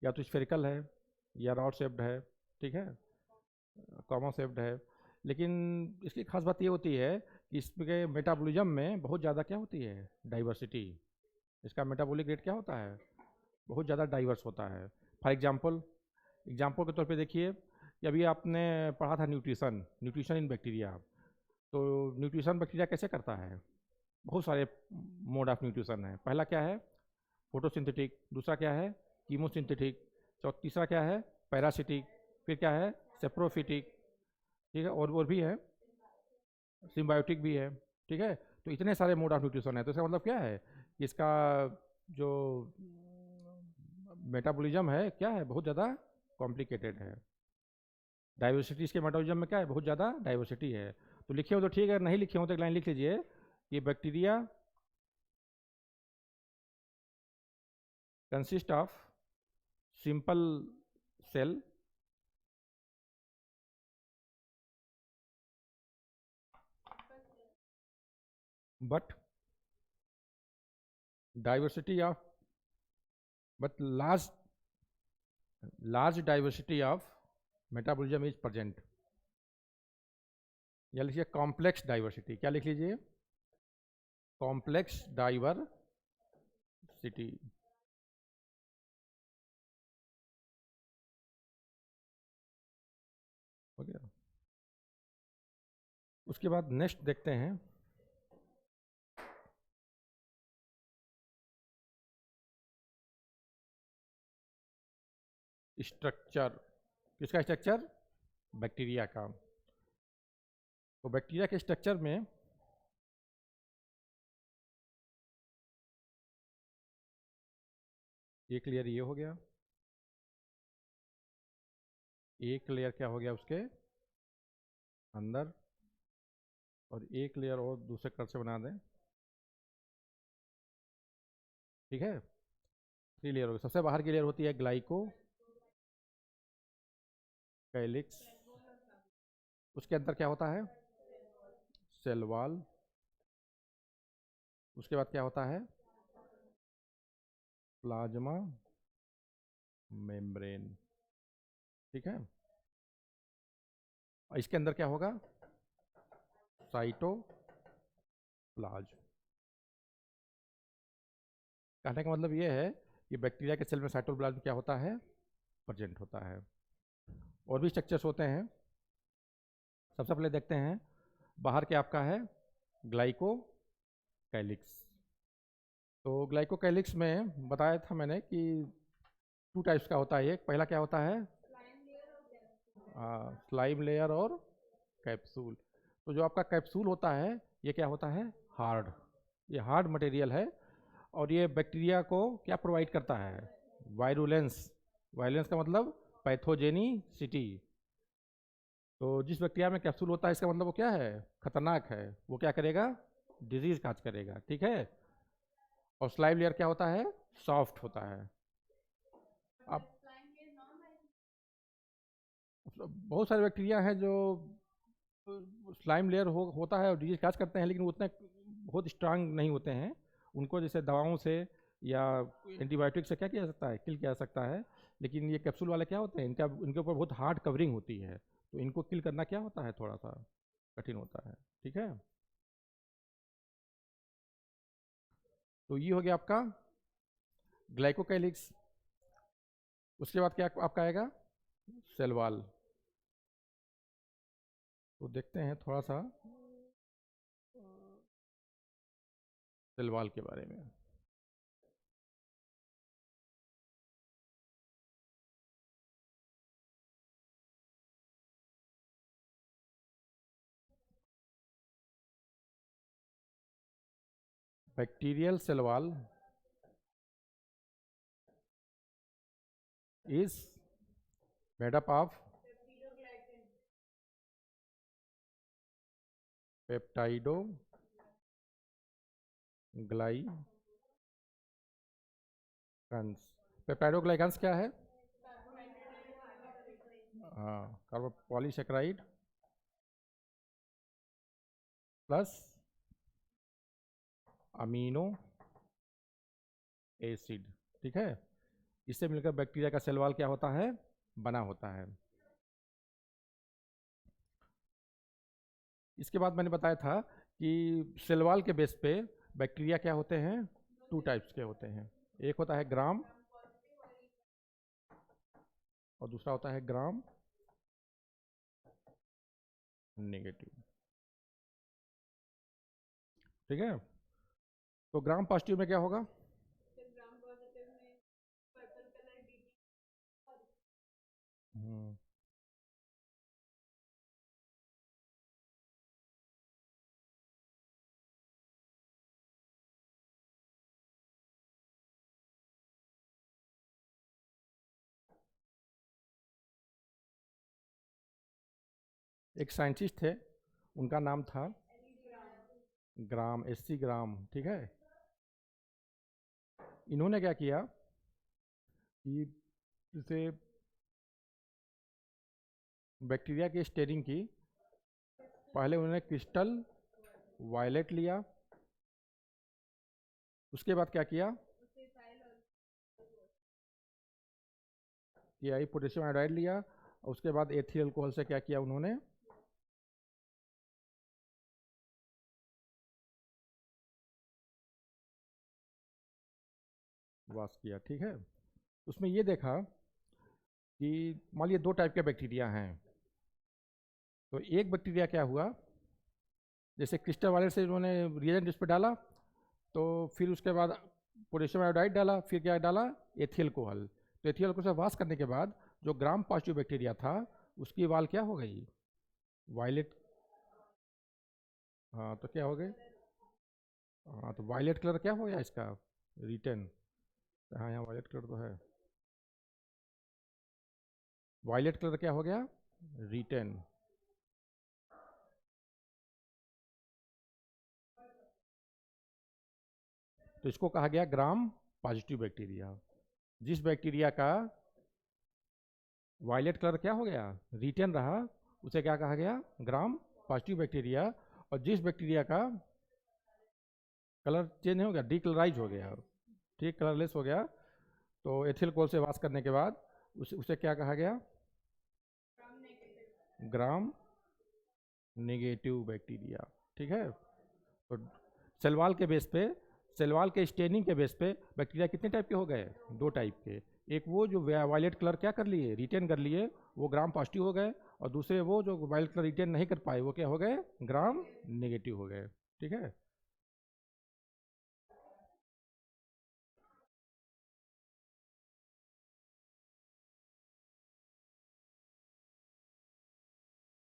या तो स्फेरिकल है या रॉड शेप्ड है। ठीक है, कॉमा शेप्ड है। लेकिन इसकी खास बात ये होती है कि इसके मेटाबॉलिज्म में बहुत ज़्यादा क्या होती है? डाइवर्सिटी। इसका मेटाबॉलिक रेट क्या होता है? बहुत ज़्यादा डाइवर्स होता है। फॉर एग्जाम्पल के तौर पे देखिए कि अभी आपने पढ़ा था न्यूट्रिशन, न्यूट्रिशन इन बैक्टीरिया। तो न्यूट्रिशन बैक्टीरिया कैसे करता है? बहुत सारे मोड ऑफ न्यूट्रिशन है। पहला क्या है? फोटोसिंथेटिक। दूसरा क्या है? कीमोसिंथेटिक। तीसरा क्या है? पैरासिटिक। फिर क्या है? सेप्रोफिटिक। ठीक है, और भी है, सिम्बायोटिक भी है। ठीक है। तो इतने सारे मोड ऑफ न्यूट्रिशन है। तो इसका मतलब क्या है कि इसका जो मेटाबॉलिज्म है क्या है? बहुत ज़्यादा कॉम्प्लिकेटेड है। डाइवर्सिटी इसके मेटाबॉलिज्म में क्या है? बहुत ज़्यादा डाइवर्सिटी है। तो लिखे हो तो ठीक है, नहीं लिखे हो तो एक लाइन लिख लीजिए कि bacteria consist of simple cell but diversity of but large diversity of metabolism is present। या लिखिए कॉम्प्लेक्स डाइवर्सिटी। क्या लिख लीजिए? Complex diversity. हो गया। उसके बाद नेक्स्ट देखते हैं स्ट्रक्चर, किसका स्ट्रक्चर? बैक्टीरिया का। तो बैक्टीरिया के स्ट्रक्चर में एक लेयर ये हो गया, एक लेयर क्या हो गया उसके अंदर, और एक लेयर और दूसरे कलर से बना दें, ठीक है। 3 लेयर हो गई। सबसे बाहर की लेयर होती है ग्लाइको कैलिक्स, उसके अंदर क्या होता है? Cell wall. उसके बाद क्या होता है? प्लाज्मा मेम्ब्रेन, ठीक है। और इसके अंदर क्या होगा? साइटोप्लाज्म। कहने का मतलब ये है कि बैक्टीरिया के सेल में साइटोप्लाज्म क्या होता है? प्रेजेंट होता है। और भी स्ट्रक्चर्स होते हैं। सबसे पहले देखते हैं बाहर क्या आपका है? Glyco calyx. तो ग्लाइको कैलिक्स में बताया था मैंने कि 2 टाइप्स का होता है। एक पहला क्या होता है? स्लाइम लेयर और कैप्सूल। तो जो आपका कैप्सूल होता है ये क्या होता है? हार्ड। ये हार्ड मटेरियल है और ये बैक्टीरिया को क्या प्रोवाइड करता है? वायरुलेंस। वायरुलेंस का मतलब पैथोजेनिसिटी। तो जिस बैक्टीरिया में कैप्सूल होता है इसका मतलब वो क्या है? खतरनाक है। वो क्या करेगा? डिजीज काज करेगा, ठीक है। और स्लाइम लेयर क्या होता है? सॉफ्ट होता है। अब बहुत सारे बैक्टीरिया हैं जो स्लाइम लेयर होता है और डिजीज काज करते हैं, लेकिन वो उतने बहुत स्ट्रांग नहीं होते हैं। उनको जैसे दवाओं से या एंटीबायोटिक से क्या किया जा सकता है? किल किया जा सकता है। लेकिन ये कैप्सूल वाले क्या होते हैं? इनके ऊपर बहुत हार्ड कवरिंग होती है, तो इनको किल करना क्या होता है? थोड़ा सा कठिन होता है, ठीक है। तो ये हो गया आपका ग्लाइकोकैलिक्स। उसके बाद क्या आपका आएगा? Cell wall. तो देखते हैं थोड़ा सा सेल वॉल के बारे में। Bacterial cell wall is made up of peptidoglycans. Peptidoglycans क्या है? कार्बोपॉलीसेकेराइड प्लस अमीनो एसिड, ठीक है। इससे मिलकर बैक्टीरिया का सेल वॉल क्या होता है? बना होता है। इसके बाद मैंने बताया था कि सेल वॉल के बेस पे बैक्टीरिया क्या होते हैं? 2 टाइप्स के होते हैं। एक होता है ग्राम और दूसरा होता है ग्राम नेगेटिव, ठीक है। तो ग्राम पॉजिटिव में क्या होगा? हम्म, एक साइंटिस्ट थे, उनका नाम था ग्राम, एससी ग्राम, ठीक है। इन्होंने क्या किया कि जैसे बैक्टीरिया की स्टेरिंग की, पहले उन्होंने क्रिस्टल वायलेट लिया, उसके बाद क्या किया कि आई पोटेशियम आयोडाइड लिया, और उसके बाद एथिल अल्कोहल से क्या किया उन्होंने? वाश किया, ठीक है। उसमें ये देखा कि मान लीजिए 2 टाइप के बैक्टीरिया हैं। तो एक बैक्टीरिया क्या हुआ, जैसे क्रिस्टल वाले से उन्होंने रिएजेंट इस पर डाला, तो फिर उसके बाद पोटेशियम आयोडाइड डाला, फिर क्या डाला? एथिल कोहल। तो एथिल कोहल से वाश करने के बाद जो ग्राम पॉजिटिव बैक्टीरिया था उसकी वाल क्या हो गई, वायलेट। हाँ तो क्या हो गए, हाँ तो वायलेट कलर क्या हो गया इसका, रिटर्न। हाँ यहाँ वायलेट कलर तो है, वायलेट कलर क्या हो गया, रिटर्न। तो इसको कहा गया ग्राम पॉजिटिव बैक्टीरिया। जिस बैक्टीरिया का वायलेट कलर क्या हो गया, रिटर्न रहा, उसे क्या कहा गया, ग्राम पॉजिटिव बैक्टीरिया। और जिस बैक्टीरिया का कलर चेंज हो गया, डीकलराइज हो गया, ठीक, कलरलेस हो गया, तो एथिल कोल से वास करने के बाद उसे क्या कहा गया, ग्राम नेगेटिव बैक्टीरिया। ठीक है। तो सेलवाल के बेस पे, सेलवाल के स्टेनिंग के बेस पे बैक्टीरिया कितने टाइप के हो गए, दो टाइप के। एक वो जो वायलेट कलर क्या कर लिए, रिटेन कर लिए, वो ग्राम पॉजिटिव हो गए। और दूसरे वो जो वायलेट कलर रिटेन नहीं कर पाए, वो क्या हो गए, ग्राम नेगेटिव हो गए। ठीक है।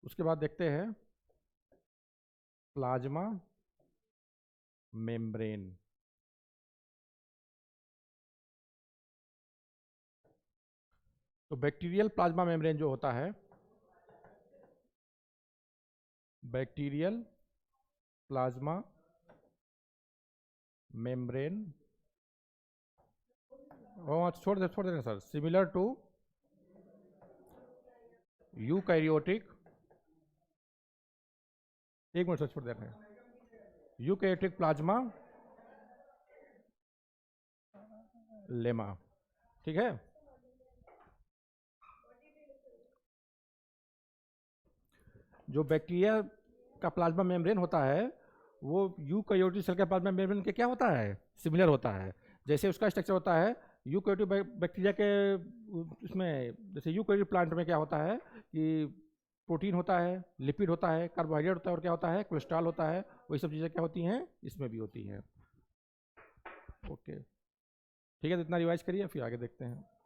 उसके बाद देखते हैं प्लाज्मा मेम्ब्रेन। तो बैक्टीरियल प्लाज्मा मेम्ब्रेन जो होता है, बैक्टीरियल प्लाज्मा मेम्ब्रेन, छोड़ देना सर, सिमिलर टू यूकैरियोटिक, एक मिनट सर छोड़ देना है, यूकैरियोटिक प्लाज्मा लेमा। ठीक है। जो बैक्टीरिया का प्लाज्मा मेम्ब्रेन होता है वो यूकैरियोटिक सेल का प्लाज्मा मेम्ब्रेन के क्या होता है, सिमिलर होता है। जैसे उसका स्ट्रक्चर होता है यूकैरियोटिक बैक्टीरिया के, उसमें जैसे यूकैरियोटिक प्लांट में क्या होता है कि प्रोटीन होता है, लिपिड होता है, कार्बोहाइड्रेट होता है, और क्या होता है, कोलेस्ट्रॉल होता है। वही सब चीज़ें क्या होती हैं, इसमें भी होती हैं। ओके, ठीक है, तो इतना रिवाइज करिए, फिर आगे देखते हैं।